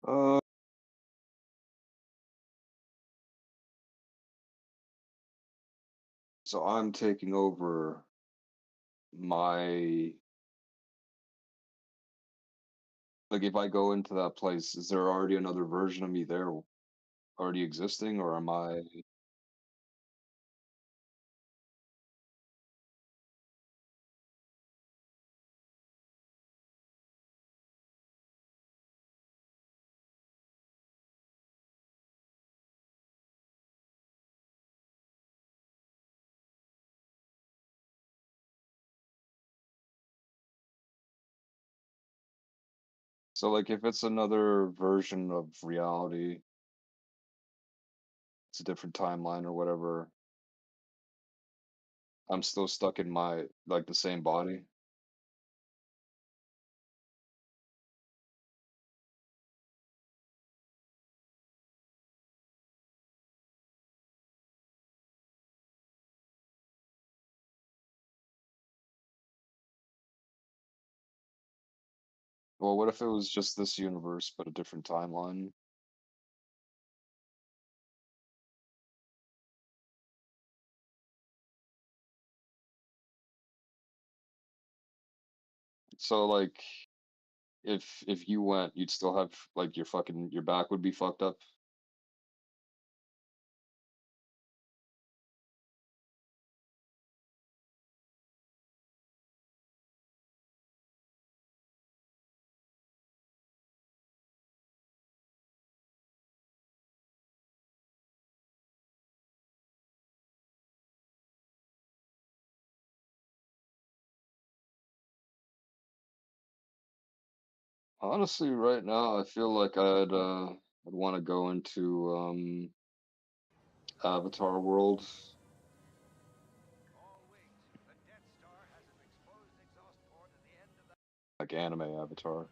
C: So I'm taking over my, like, if I go into that place, is there already another version of me there already existing, or am I? So, like, if it's another version of reality, it's a different timeline or whatever, I'm still stuck in my, like, the same body. Well, what if it was just this universe, but a different timeline? So, like, if you went, you'd still have, like, your back would be fucked up. Honestly, right now, I feel like I'd want to go into Avatar world. Like anime Avatar.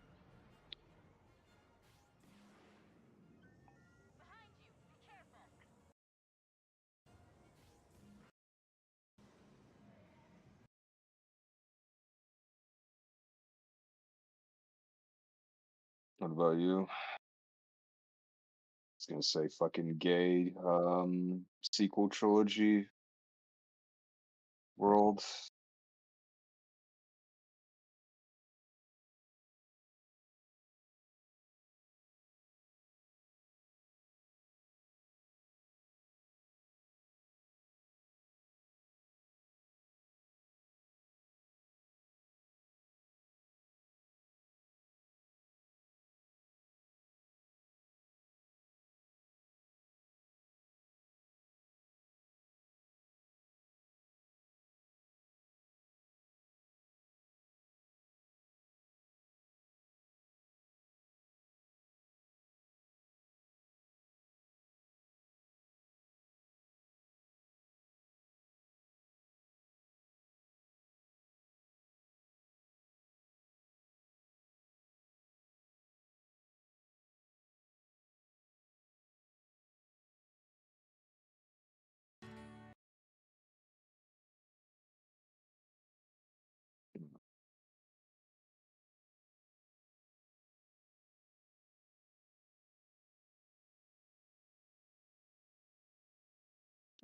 C: What about you? I was gonna say fucking gay sequel trilogy world.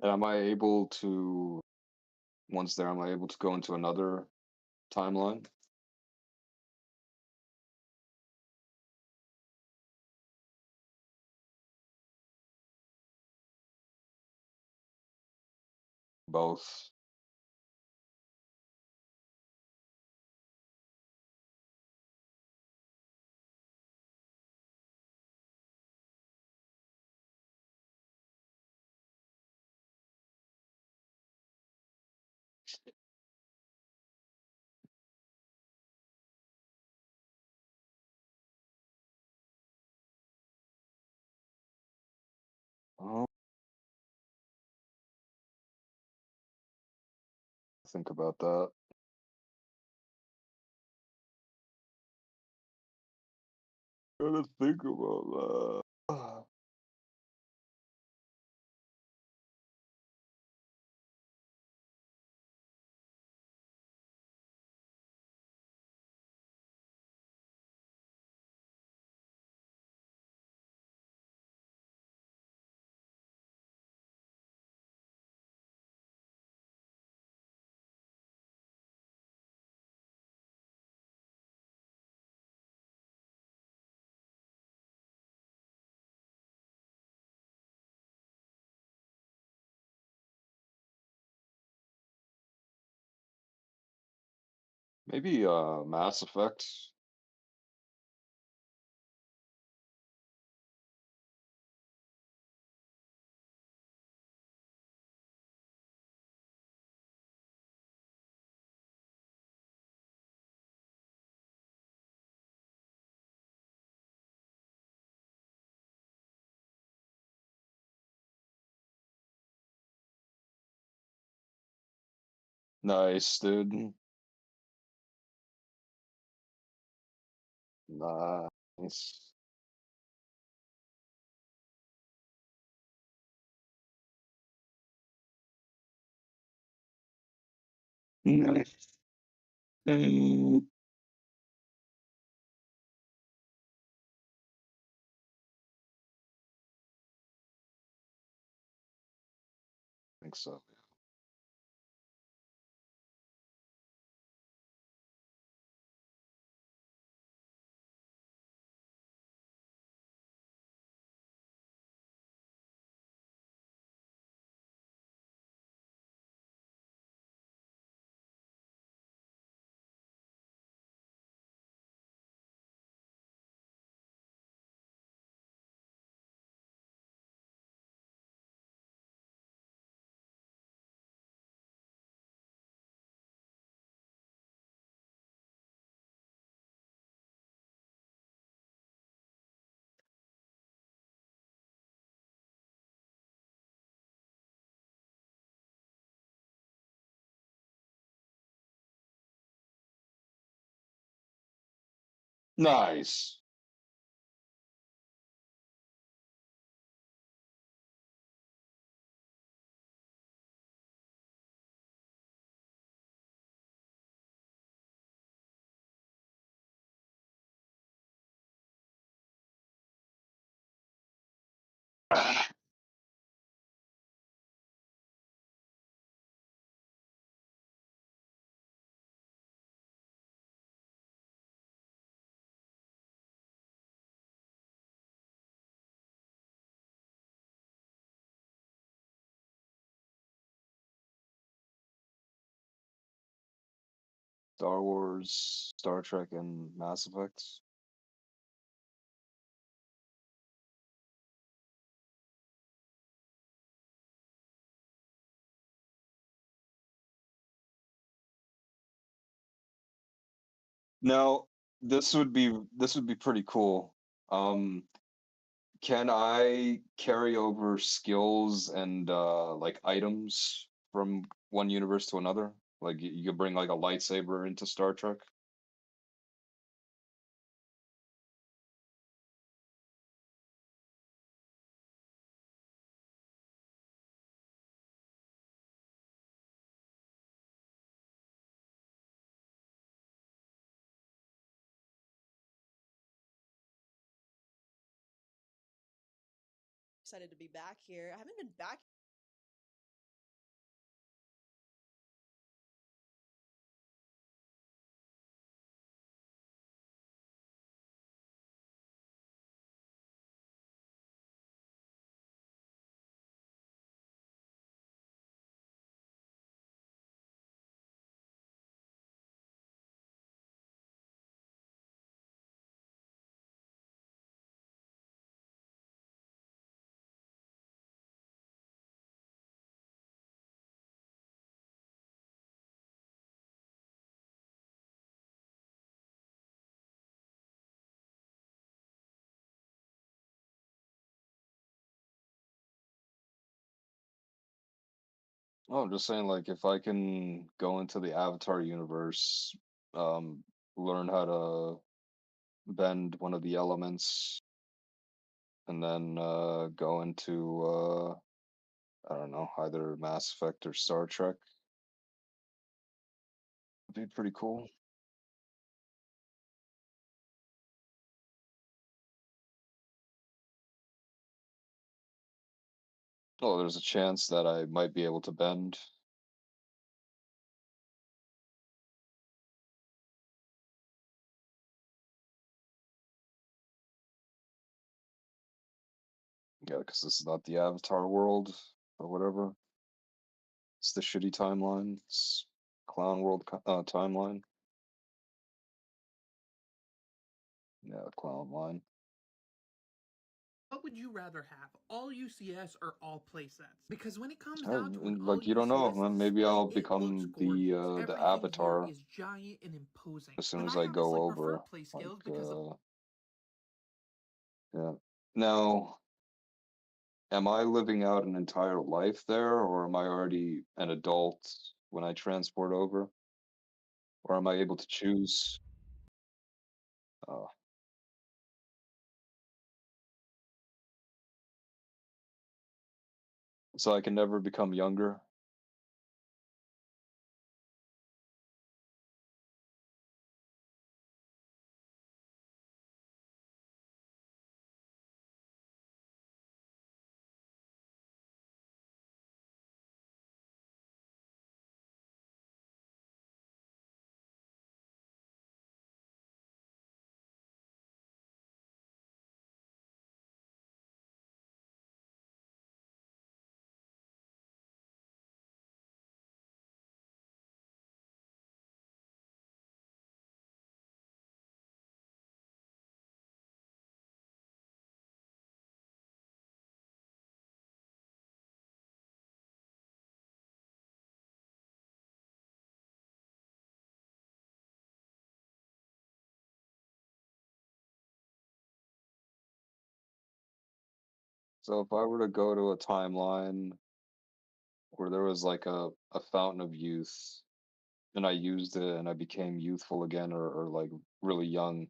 C: And am I able to, once there, am I able to go into another timeline? Both. Oh, think about that. Gotta think about that. Maybe Mass Effect. Nice, dude. Nice. Nice. I think so. Nice. Star Wars, Star Trek, and Mass Effect. Now, this would be pretty cool. Can I carry over skills and like items from one universe to another? Like you could bring like a lightsaber into Star Trek?
S: Excited to be back here. I haven't been back.
C: Oh, I'm just saying like if I can go into the Avatar universe, um, learn how to bend one of the elements, and then go into I don't know, either Mass Effect or Star Trek, it'd be pretty cool. Oh, there's a chance that I might be able to bend. Yeah, because this is not the Avatar world or whatever. It's the shitty timeline. It's Clown World timeline. Yeah, clown line.
T: What would you rather have, all UCS or all playsets? Because when it comes
C: Uh,
T: down to an all
C: Like, you don't know,
T: UCS
C: man. Maybe
T: display,
C: I'll
T: it looks
C: become
T: gorgeous.
C: the
T: Everything here
C: avatar
T: is giant and imposing.
C: as soon
T: But
C: as
T: I
C: I
T: honestly
C: go
T: prefer
C: over.
T: play
C: Like,
T: scales because
C: yeah. Now, am I living out an entire life there, or am I already an adult when I transport over? Or am I able to choose? Uh, so I can never become younger? So if I were to go to a timeline where there was like a fountain of youth and I used it and I became youthful again, or like really young,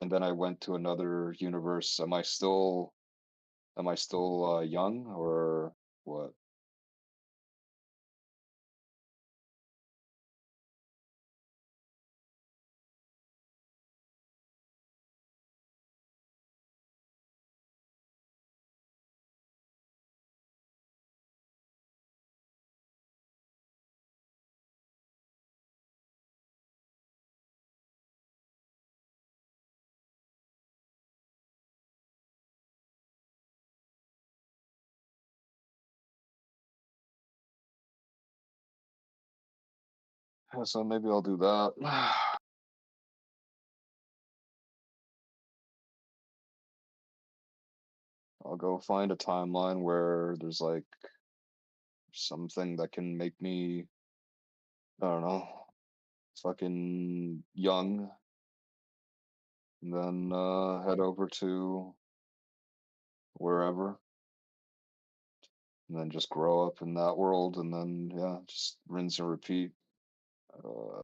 C: and then I went to another universe, am I still young, or what? Yeah, so maybe I'll do that. I'll go find a timeline where there's like something that can make me, I don't know, fucking young, and then head over to wherever, and then just grow up in that world, and then yeah, just rinse and repeat. A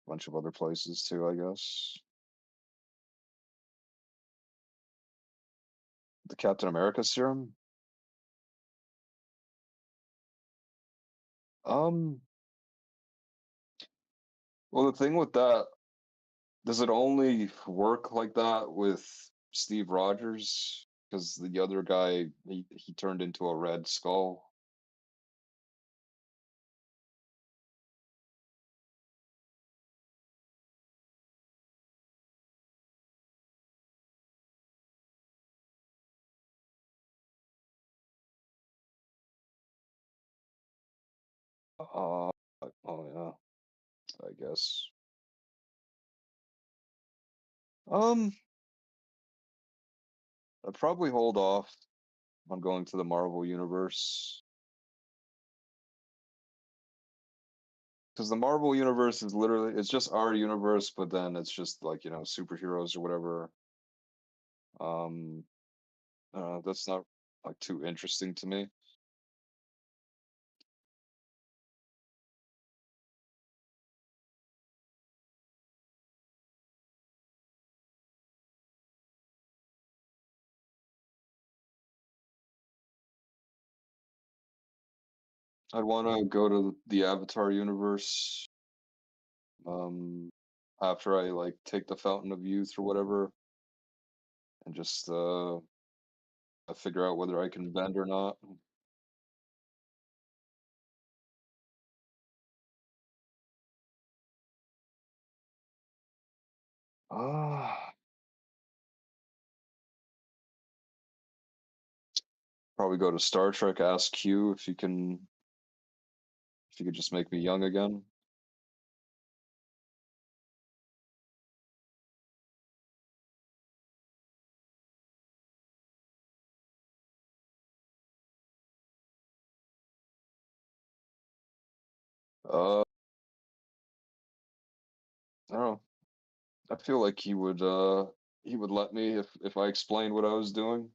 C: bunch of other places too, I guess. The Captain America serum. Um, well, the thing with that, does it only work like that with Steve Rogers? Because the other guy, he turned into a Red Skull. Uh, oh yeah, I guess. Um, I'd probably hold off on going to the Marvel universe, because the Marvel universe is literally, it's just our universe, but then it's just like, superheroes or whatever. Um, that's not like too interesting to me. I'd want to go to the Avatar universe, um, after I like take the Fountain of Youth or whatever, and just figure out whether I can bend or not. Ah, probably go to Star Trek. Ask Q if he could just make me young again. I don't know. I feel like he would let me if I explained what I was doing.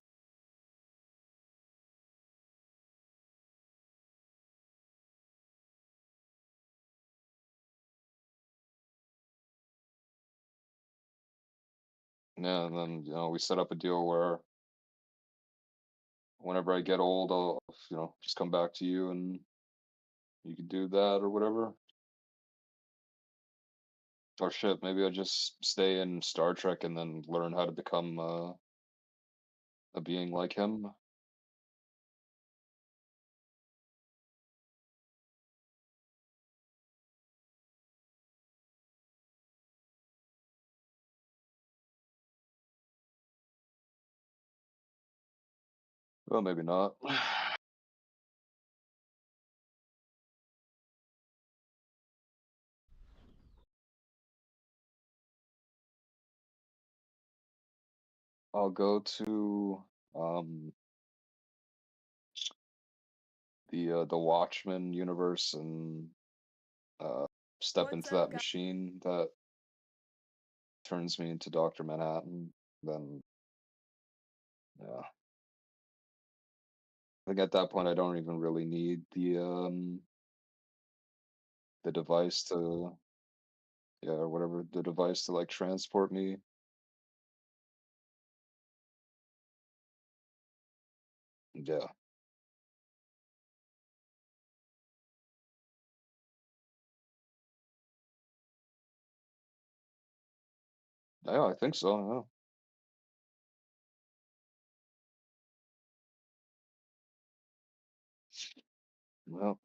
C: Yeah, and then we set up a deal where whenever I get old, I'll just come back to you and you can do that or whatever. Or shit, maybe I just stay in Star Trek and then learn how to become a being like him. Well, maybe not. I'll go to the Watchmen universe and step into that machine that turns me into Dr. Manhattan. Then yeah. I think at that point I don't even really need the device to or whatever, the device to like transport me. Yeah. Yeah, I think so, yeah. Well,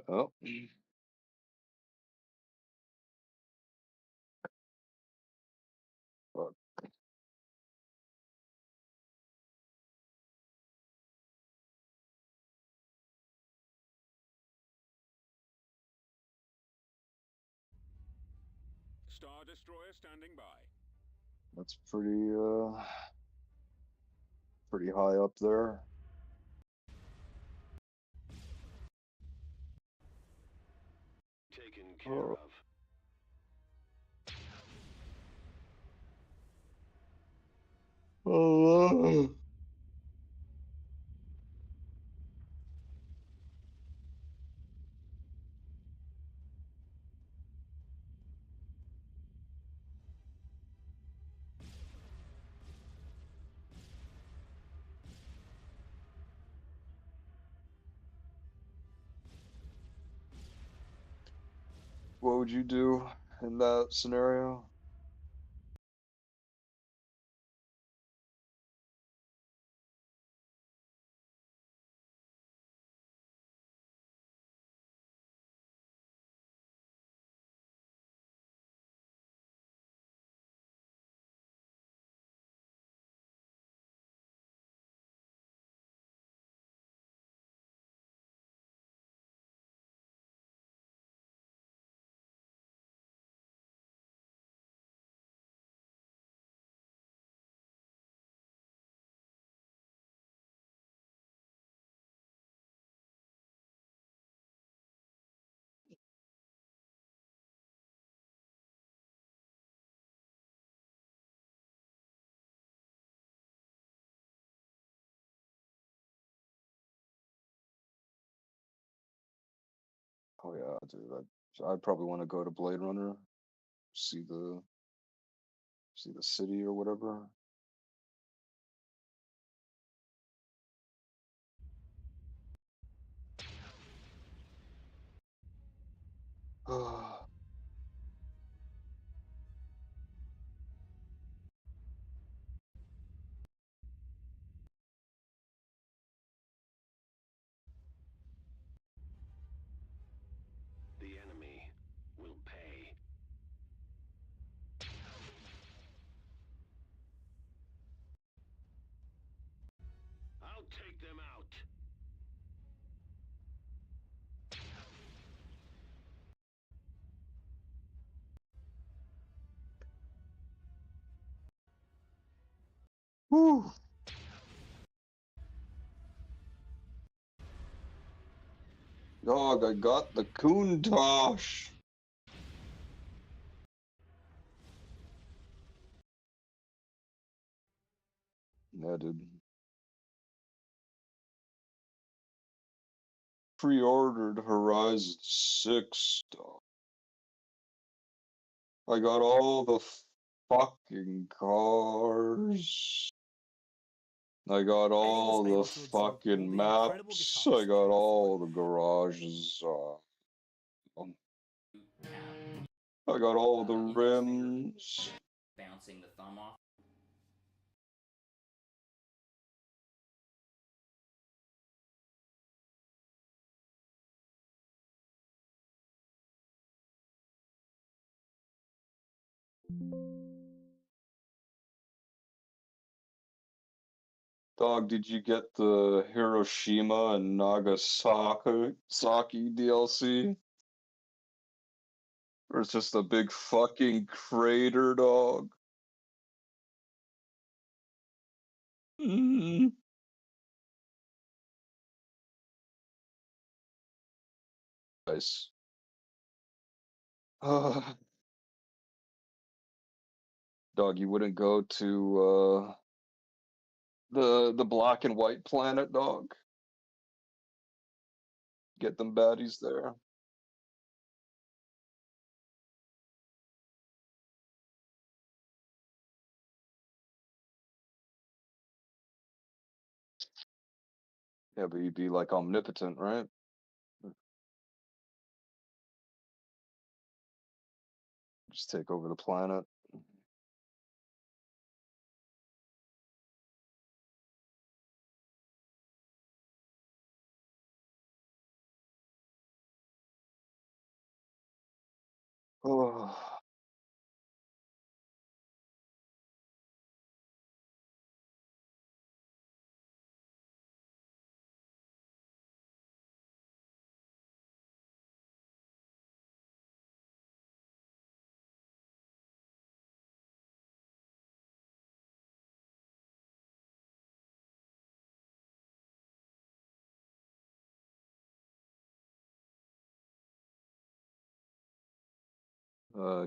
C: well. Fuck.
U: Star Destroyer standing by.
C: That's pretty high up there.
U: Taken care of.
C: Oh. What would you do in that scenario? Oh yeah, dude. I'd probably want to go to Blade Runner, see the city or whatever.
U: The enemy will pay. I'll take them out.
C: Whew. Dog, I got the Countach. Yeah, dude. Pre-ordered Horizon 6, dog. I got all the fucking cars. I got all the fucking maps. I got all the garages. I got all the rims.
A: Bouncing the thumb off.
C: Dog, did you get the Hiroshima and Nagasaki DLC? Or it's just a big fucking crater, dog? Mm. Nice. Dog, you wouldn't go to the black and white planet, dog? Get them baddies there. Yeah, but you'd be like omnipotent, right? Just take over the planet. Oh.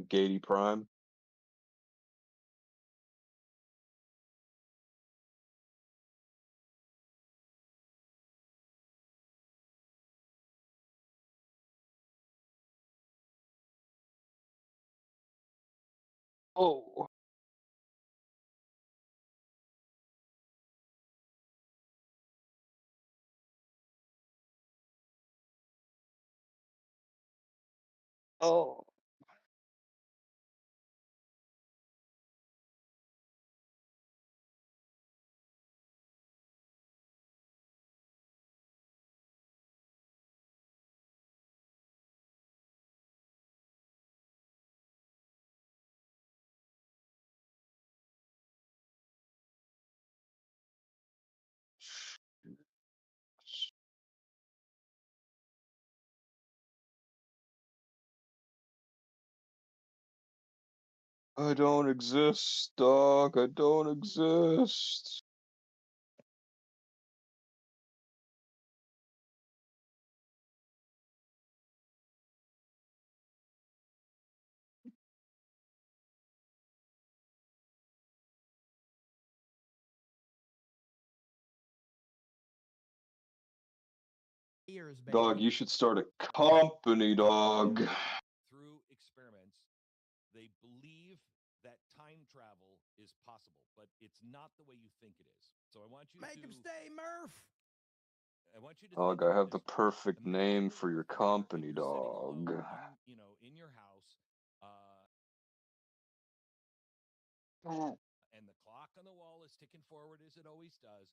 C: Gatey Prime. Oh. Oh. I don't exist, dog. I don't exist.
D: Years, baby.
C: Dog, you should start a company, dog.
O: Through experiments, they believe that time travel is possible, but it's not the way you think it is. So I want you
D: Make
O: to
D: him stay, Murph.
O: I want you to
C: Dog, I have the perfect name for your company, dog.
O: in your house, and the clock on the wall is ticking forward as it always does.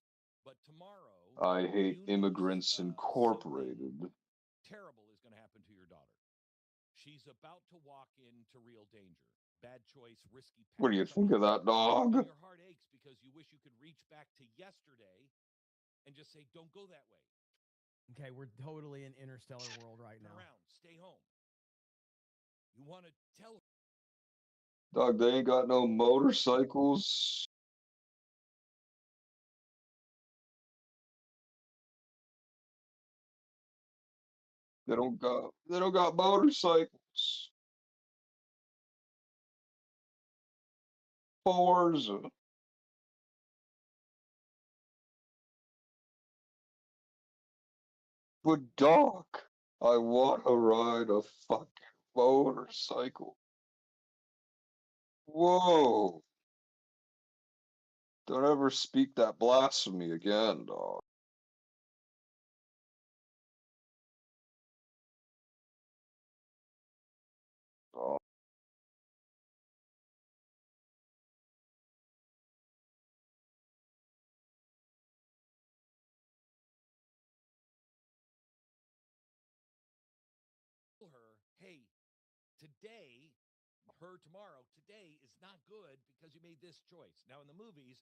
O: But tomorrow,
C: I Hate Immigrants Incorporated.
O: terrible is going to happen to your daughter. She's about to walk into real danger. Bad choice, risky path.
C: What do you think of that, dog?
O: And your heart aches because you wish you could reach back to yesterday and just say, "Don't go that way."
D: Okay, we're totally in interstellar world right now.
O: Turn around, stay home. You want to tell her.
C: Dog, they ain't got no motorcycles. They don't got motorcycles. Forza. But Doc, I want to ride a fucking motorcycle. Whoa. Don't ever speak that blasphemy again, dog. Oh.
O: Her, hey, today, her tomorrow, today is not good because you made this choice. Now in the movies,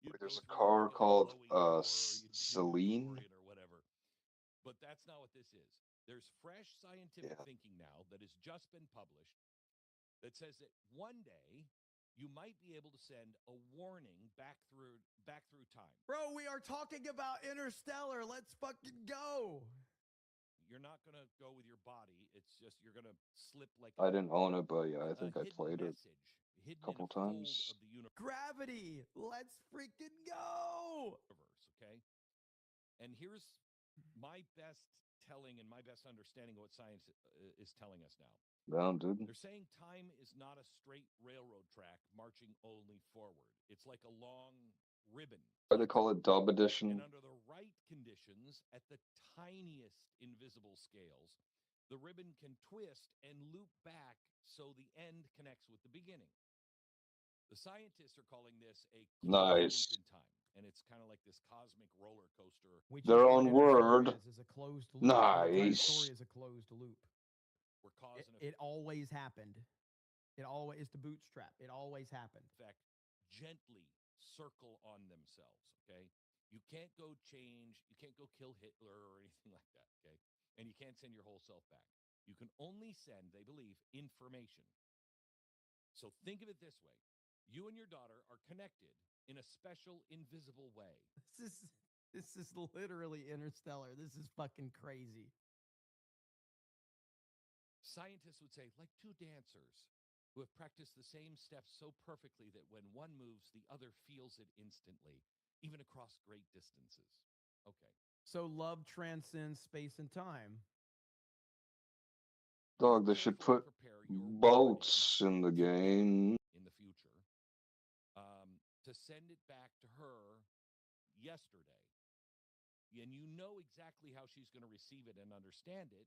O: you'd
C: There's
O: go
C: a
O: through
C: car
O: like a
C: called
O: glowing door, you'd
C: Celine.
O: or whatever. But that's not what this is. There's fresh scientific thinking now that has just been published that says that one day you might be able to send a warning back through time.
D: Bro, we are talking about Interstellar. Let's fucking go.
O: You're not going to go with your body. It's just you're going to slip like
C: I didn't own it, but yeah, I think I played it a couple times.
D: Gravity. Let's freaking go.
O: Okay? And here's my best telling and my best understanding of what science is telling us now.
C: Down, dude.
O: They're saying time is not a straight railroad track marching only forward. It's like a long ribbon.
C: Why they call it Dub Edition?
O: And under the right conditions, at the tiniest invisible scales, the ribbon can twist and loop back so the end connects with the beginning. The scientists are calling this a closed loop in time, and it's kind of like this cosmic roller coaster.
D: Which
C: Their own word.
D: is a closed loop.
C: Nice.
D: The entire story is a closed loop.
O: We're causing
D: it always happened. It always is the bootstrap. It always happened.
O: Effect gently circle on themselves. Okay, you can't go change. You can't go kill Hitler or anything like that. Okay, and you can't send your whole self back. You can only send, they believe, information. So think of it this way: you and your daughter are connected in a special, invisible way.
D: This is literally Interstellar. This is fucking crazy.
O: Scientists would say, like two dancers who have practiced the same steps so perfectly that when one moves, the other feels it instantly, even across great distances. Okay.
D: So love transcends space and time.
C: Dog, they should put boats in the game.
O: In the future, to send it back to her yesterday. And you know exactly how she's going to receive it and understand it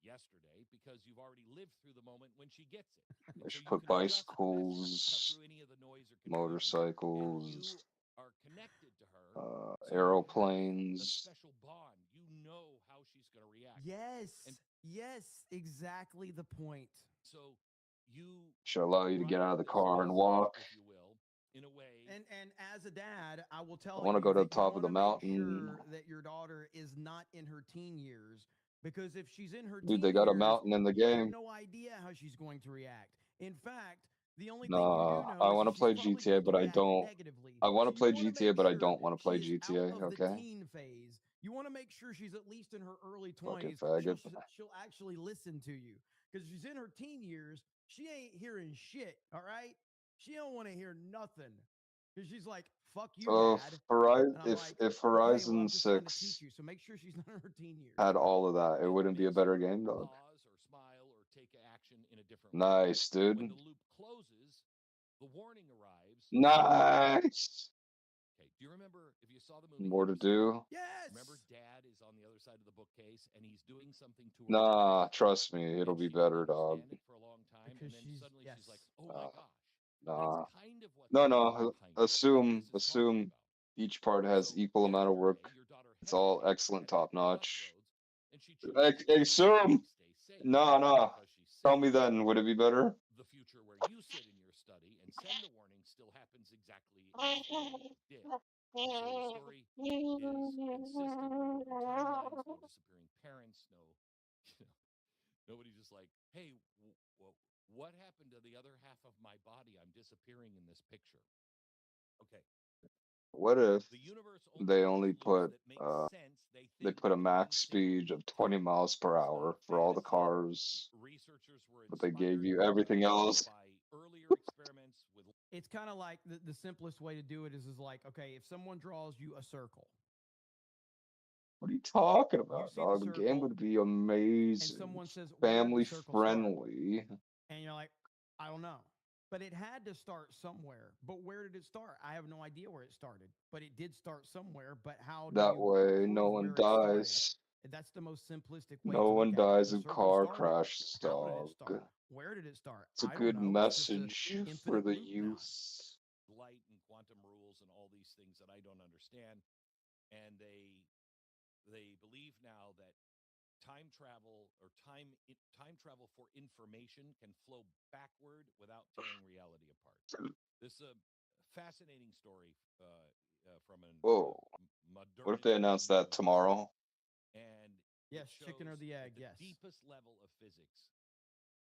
O: yesterday because you've already lived through the moment when she gets it.
C: They should put bicycles, motorcycles,
O: are connected to her.
C: Aeroplanes.
O: A special bond. You know how she's going to react.
D: Yes, exactly the point.
O: So you
C: should allow you to get out of the car and walk.
O: If you will, in a way.
D: And as a dad, I will tell you,
C: I want to go to the top of the mountain.
D: Make sure that your daughter is not in her teen years, because if she's in her
C: dude, they got a mountain in the game.
D: You have no idea how she's going to react. In fact, the only thing
C: you do know I want to play GTA, but I don't. I want to play GTA, but I don't want to play GTA. Okay.
D: Teen phase. You want to make sure she's at least in her early 20s. She'll actually listen to you, because she's in her teen years. She ain't hearing shit. All right. She don't want to hear nothing. Because she's like, fuck you, Dad.
C: If Horizon 6
D: so make sure she's not in her teen years.
C: had all of that, it wouldn't be a better game, dog.
O: Pause or smile or take action in a different
C: nice, dude.
O: When the loop closes, the warning arrives.
C: Nice.
O: Okay, do you remember if you saw the movie?
C: More to do?
D: Yes.
O: Remember, Dad is on the other side of the bookcase and he's doing something to her.
C: Nah, trust me, it'll be better, dog.
O: For a long time, and then suddenly she's like, "Oh my gosh."
C: Nah.
O: Kind of
C: No. Assume each part has equal amount of work. It's all excellent, top notch. Assume. No. Tell me then, would it be better?
O: The future where you sit in your study and send the warning still happens exactly as you did. So the story is consistent with timelines, no disappearing parents, nobody just like, hey, what happened to the other half of my body? I'm disappearing in this picture. Okay.
C: What if they only put they put a max speed of 20 miles per hour for all the cars, but they gave you everything else?
D: It's kind of like the simplest way to do it is like, okay, if someone draws you a circle.
C: What are you talking about, dog? The game would be amazing.
D: Someone says,
C: family friendly.
D: And you're like, I don't know. But it had to start somewhere. But where did it start? I have no idea where it started. But it did start somewhere. But how do
C: That
D: you
C: way, no
D: prove
C: one
D: where it started?
C: dies.
D: That's the most simplistic way
C: No
D: to
C: one
D: look at it.
C: dies
D: The
C: in
D: circle
C: car
D: started.
C: crashes,
D: How did it
C: dog.
D: start? Where did it start?
C: It's a
D: I
C: good
D: don't know. It's just a
C: message for
D: infinite
C: the
D: loop now.
C: youth.
O: Light and quantum rules and all these things that I don't understand, and they believe now that time travel or time travel for information can flow backward without tearing reality apart. This is a fascinating story from a
C: Whoa.
O: modernity.
C: What if they announce that tomorrow?
O: And
D: yes, chicken or the egg.
O: The
D: yes.
O: deepest level of physics,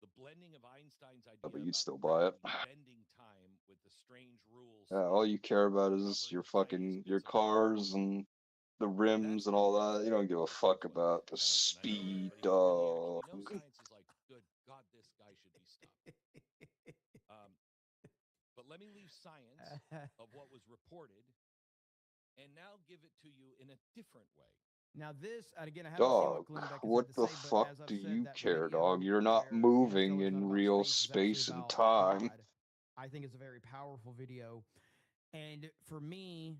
O: the blending of Einstein's idea
C: But you
O: about
C: still buy it.
O: bending time with the strange rules.
C: Yeah, all you care about is your cars and the rims and all that. You don't give a fuck about the speed, dog.
O: No science is like, good God, this guy should be stopped. But let me leave science of what was reported and now give it to you in a different way.
D: Now this, again, I haven't
C: Dog,
D: seen what Glenn Beck
C: what
D: has
C: the
D: to say,
C: fuck
D: but as I've
C: do
D: said,
C: you
D: that
C: care,
D: video
C: dog? You're not
D: where
C: moving
D: Interstellar's not
C: in
D: about
C: real
D: space, it's
C: space and
D: about
C: time.
D: God, I think it's a very powerful video. And for me,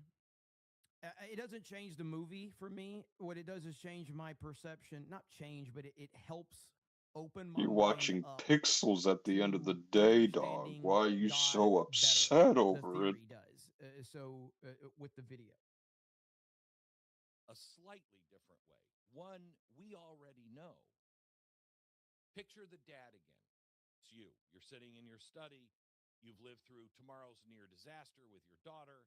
D: it doesn't change the movie for me. What it does is change my perception. Not change, but it helps open my
C: You're
D: mind
C: watching
D: up
C: pixels at the end of the day, dog. Why are you so upset over it?
D: With the video.
O: A slightly different way. One we already know. Picture the dad again. It's you. You're sitting in your study. You've lived through tomorrow's near disaster with your daughter.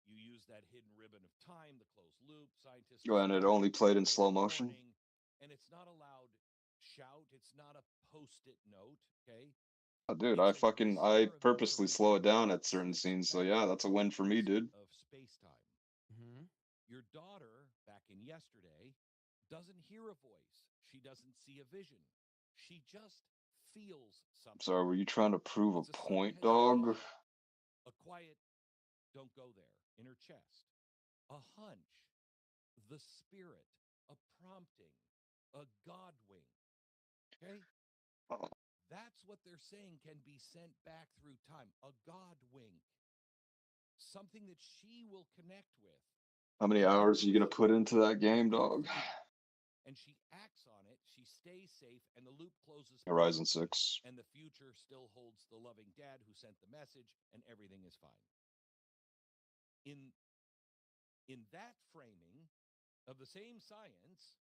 O: You use that hidden ribbon of time, the closed loop. Scientists.
C: And it only played in slow motion.
O: And it's not a loud shout. It's not a post-it note. Okay.
C: Oh, dude, I purposely slow it down at certain scenes. So yeah, that's a win for me, dude.
O: Of space-time. Mm-hmm. Your daughter, back in yesterday, doesn't hear a voice. She doesn't see a vision. She just feels something.
C: Sorry, were you trying to prove a point, dog?
O: A quiet, don't go there, in her chest. A hunch, the spirit, a prompting, a God wink. Okay? That's what they're saying can be sent back through time. A God wink. Something that she will connect with.
C: How many hours are you going to put into that game, dog?
O: And she acts on it, she stays safe, and the loop closes.
C: Horizon 6.
O: And the future still holds the loving dad who sent the message, and everything is fine. In that framing of the same science,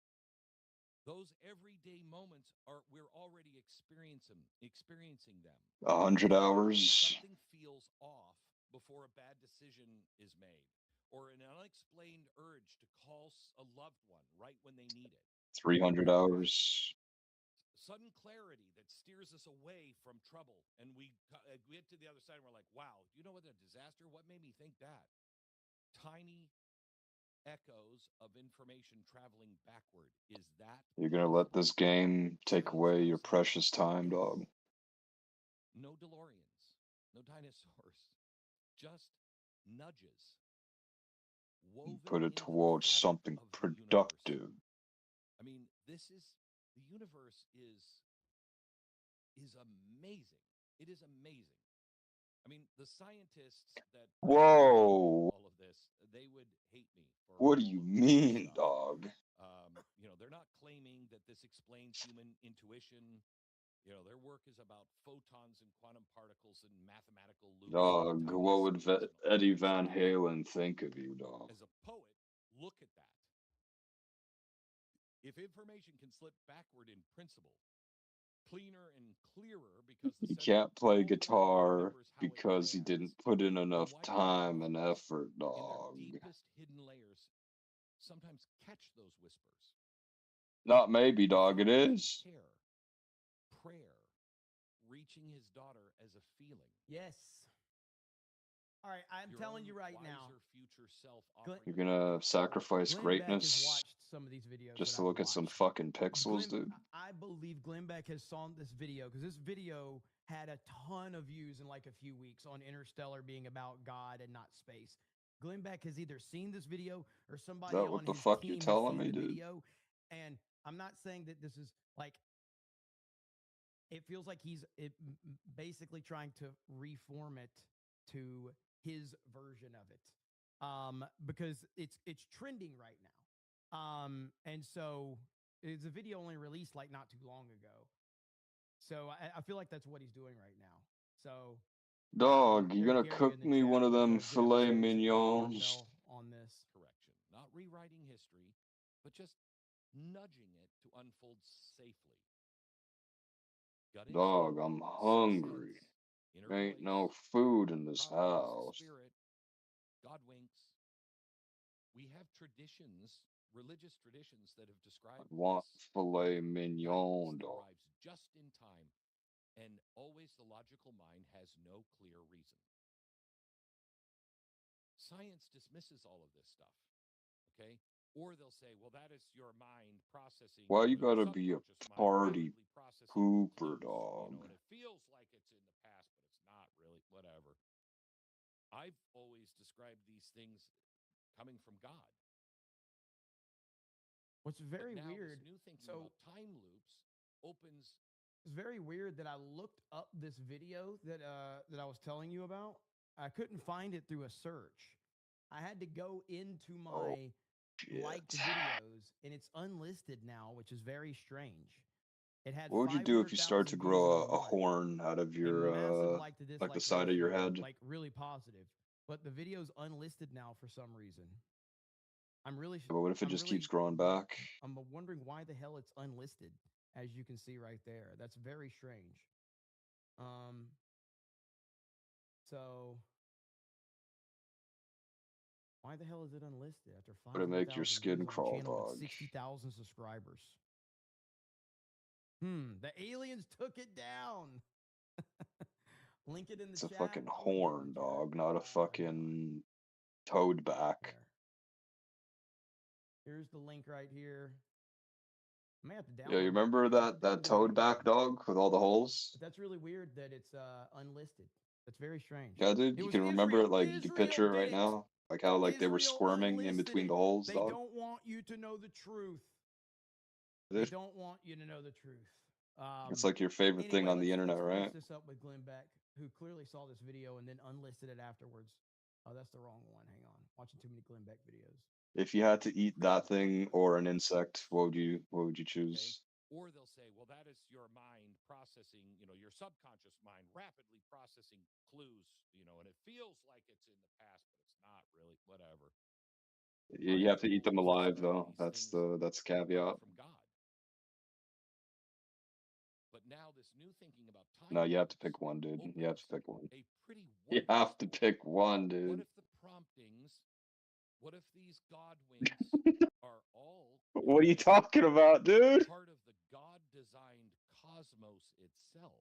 O: those everyday moments we're already experiencing them.
C: 100 hours.
O: Something feels off before a bad decision is made, or an unexplained urge to call a loved one right when they need it.
C: 300 hours.
O: Sudden clarity that steers us away from trouble, and we get to the other side and we're like, wow, you know what, a disaster? What made me think that? Tiny echoes of information traveling backward. Is that
C: you're gonna let this game take away your precious time, dog?
O: No DeLoreans, no dinosaurs, just nudges.
C: Put it towards something productive.
O: I mean, the universe is amazing. It is amazing. I mean, the scientists that
C: whoa
O: all of this, they would hate me for
C: what do you mean, dog?
O: They're not claiming that this explains human intuition. Their work is about photons and quantum particles and mathematical loops.
C: Dog, what would Eddie Van Halen think of you, dog?
O: As a poet, look at that. If information can slip backward in principle, cleaner and clearer because
C: he can't play guitar because he didn't put in enough time and effort, dog.
O: Deepest hidden layers sometimes catch those whispers.
C: Not maybe, dog, it is.
O: Prayer, reaching his daughter as a feeling.
D: Yes. All right, I'm telling you right now.
C: You're gonna sacrifice
D: Glenn Beck has
C: greatness
D: watched some of these videos
C: just
D: that
C: to
D: I've
C: look at some
D: watched.
C: fucking pixels, dude?
D: I believe Glenn Beck has saw this video because this video had a ton of views in like a few weeks on Interstellar being about God and not space. Glenn Beck has either seen this video or somebody
C: Is that
D: on
C: what the
D: his
C: fuck you're
D: team has
C: telling
D: seen
C: me,
D: the
C: dude?
D: video. And I'm not saying that this is like, it feels like he's basically trying to reform it to his version of it, because it's trending right now, and so it's a video only released like not too long ago. So I feel like that's what he's doing right now. So
C: Dog, you're
D: there's
C: gonna
D: Gary
C: cook
D: in the
C: me
D: chat
C: one of
D: with
C: them
D: good
C: filet
D: episodes,
C: mignons.
D: Marcel on this.
O: Correction. Not rewriting history, but just nudging it to unfold safely. Gut
C: Dog,
O: instinct,
C: I'm
O: sixth
C: hungry.
O: sense, inner
C: Ain't
O: voice,
C: no food in this
O: promptings,
C: house.
O: spirit, God winks. We have traditions, religious traditions that have
C: I
O: described
C: want
O: this
C: filet
O: with
C: mignon,
O: guidance that
C: dog.
O: arrives just in time, and always the logical mind has no clear reason. Science dismisses all of this stuff, okay? Or they'll say, well, that is your mind processing.
C: Why you
O: Your
C: gotta be a
O: subconscious mind
C: party
O: rapidly processing
C: pooper,
O: clues,
C: dog?
O: and it feels like it's in the past, but it's not really. Whatever. I've always described these things coming from God.
D: What's very
O: now
D: weird.
O: This new thinking
D: So
O: about time loops opens.
D: it's very weird that I looked up this video that I was telling you about. I couldn't find it through a search. I had to go into my liked videos, and it's unlisted now, which is very strange. It had
C: What would you do if you start to
D: 500,000 views in
C: grow
D: a
C: a
D: month.
C: horn out of
D: A
C: your
D: massive like to
C: like the
D: dislike
C: side of your
D: ratio,
C: head?
D: like really positive. But the video's unlisted now for some reason. I'm really.
C: But what if it
D: I'm
C: just
D: really,
C: keeps growing back?
D: I'm wondering why the hell it's unlisted, as you can see right there. That's very strange. So why the hell is it unlisted after
C: Would it
D: 500,000
C: make your
D: views
C: skin
D: on a
C: crawl,
D: channel
C: dog?
D: with 60,000 subscribers? The aliens took it down. Link it in the
C: It's a
D: chat.
C: fucking horn, dog, not a fucking toad back.
D: Here's the link right here. I may have to download
C: Yeah, you
D: it.
C: remember that toad back dog with all the holes?
D: But that's really weird that it's unlisted. That's very strange.
C: Yeah, dude,
D: It
C: you
D: was
C: can remember
D: Israel.
C: it, like you can picture it
D: Israel
C: right
D: did it.
C: now, like how like they were
D: Israel
C: squirming in
D: unlisted
C: between
D: it.
C: the holes,
D: They
C: dog.
D: don't want you to know the truth.
C: Dude,
D: They don't want you to know the truth.
C: it's like your favorite thing
D: Anyway,
C: on the internet,
D: let's
C: right?
D: finish this up with Glenn Beck, who clearly saw this video and then unlisted it afterwards. Oh, that's the wrong one. Hang on. Watching too many Glenn Beck videos.
C: If you had to eat that thing or an insect, what would you choose?
O: Or they'll say, well, that is your mind processing, your subconscious mind rapidly processing clues, and it feels like it's in the past, but it's not really. Whatever.
C: You have to eat them alive, though. That's the caveat.
O: From God. But now this new thinking about time.
C: No, you have to pick one, dude. You have to pick one.
O: A pretty
C: You have to pick one, dude.
O: What if the promptings? What if these God winks are all?
C: What are you talking about, dude?
O: Part of the God-designed cosmos itself,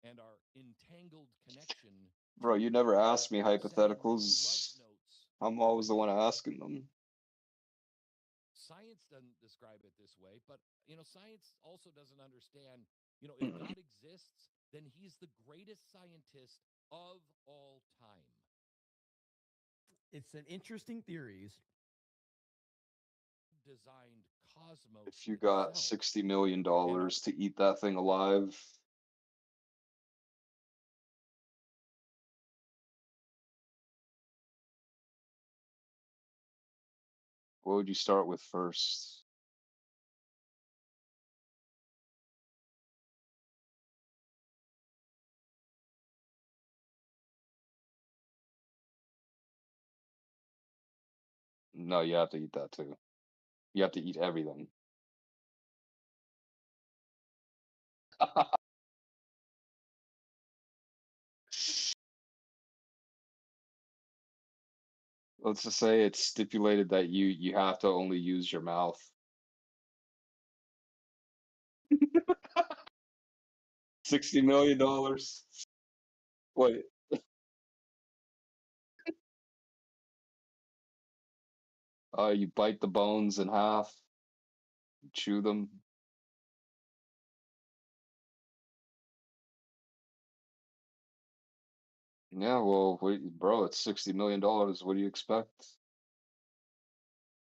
O: and our entangled connection.
C: Bro, you never asked me hypotheticals. I'm always the one asking them.
O: Science doesn't describe it this way, but science also doesn't understand. If God exists, then He's the greatest scientist of all time.
D: It's an interesting theories.
O: Designed cosmos.
C: If you got $60 million to eat that thing alive, what would you start with first? No, you have to eat that too. You have to eat everything. Let's just say it's stipulated that you have to only use your mouth. $60 million. Wait. You bite the bones in half, chew them. Yeah, well, bro, it's $60 million. What do you expect?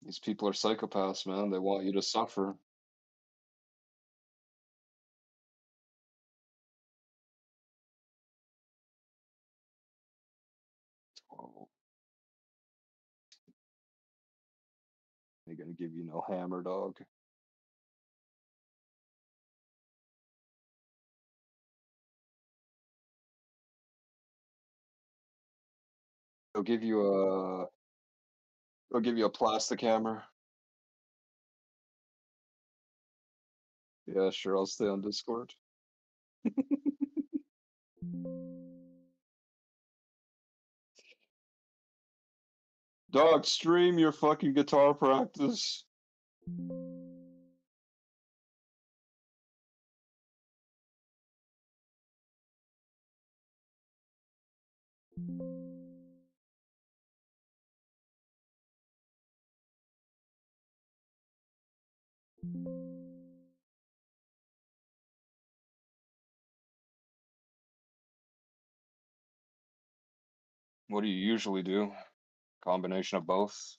C: These people are psychopaths, man. They want you to suffer. Oh. They're gonna give you no hammer, dog. They'll give you a they'll give you a plastic hammer. Yeah, sure, I'll stay on Discord. Dog, stream your fucking guitar practice. What do you usually do? Combination of both?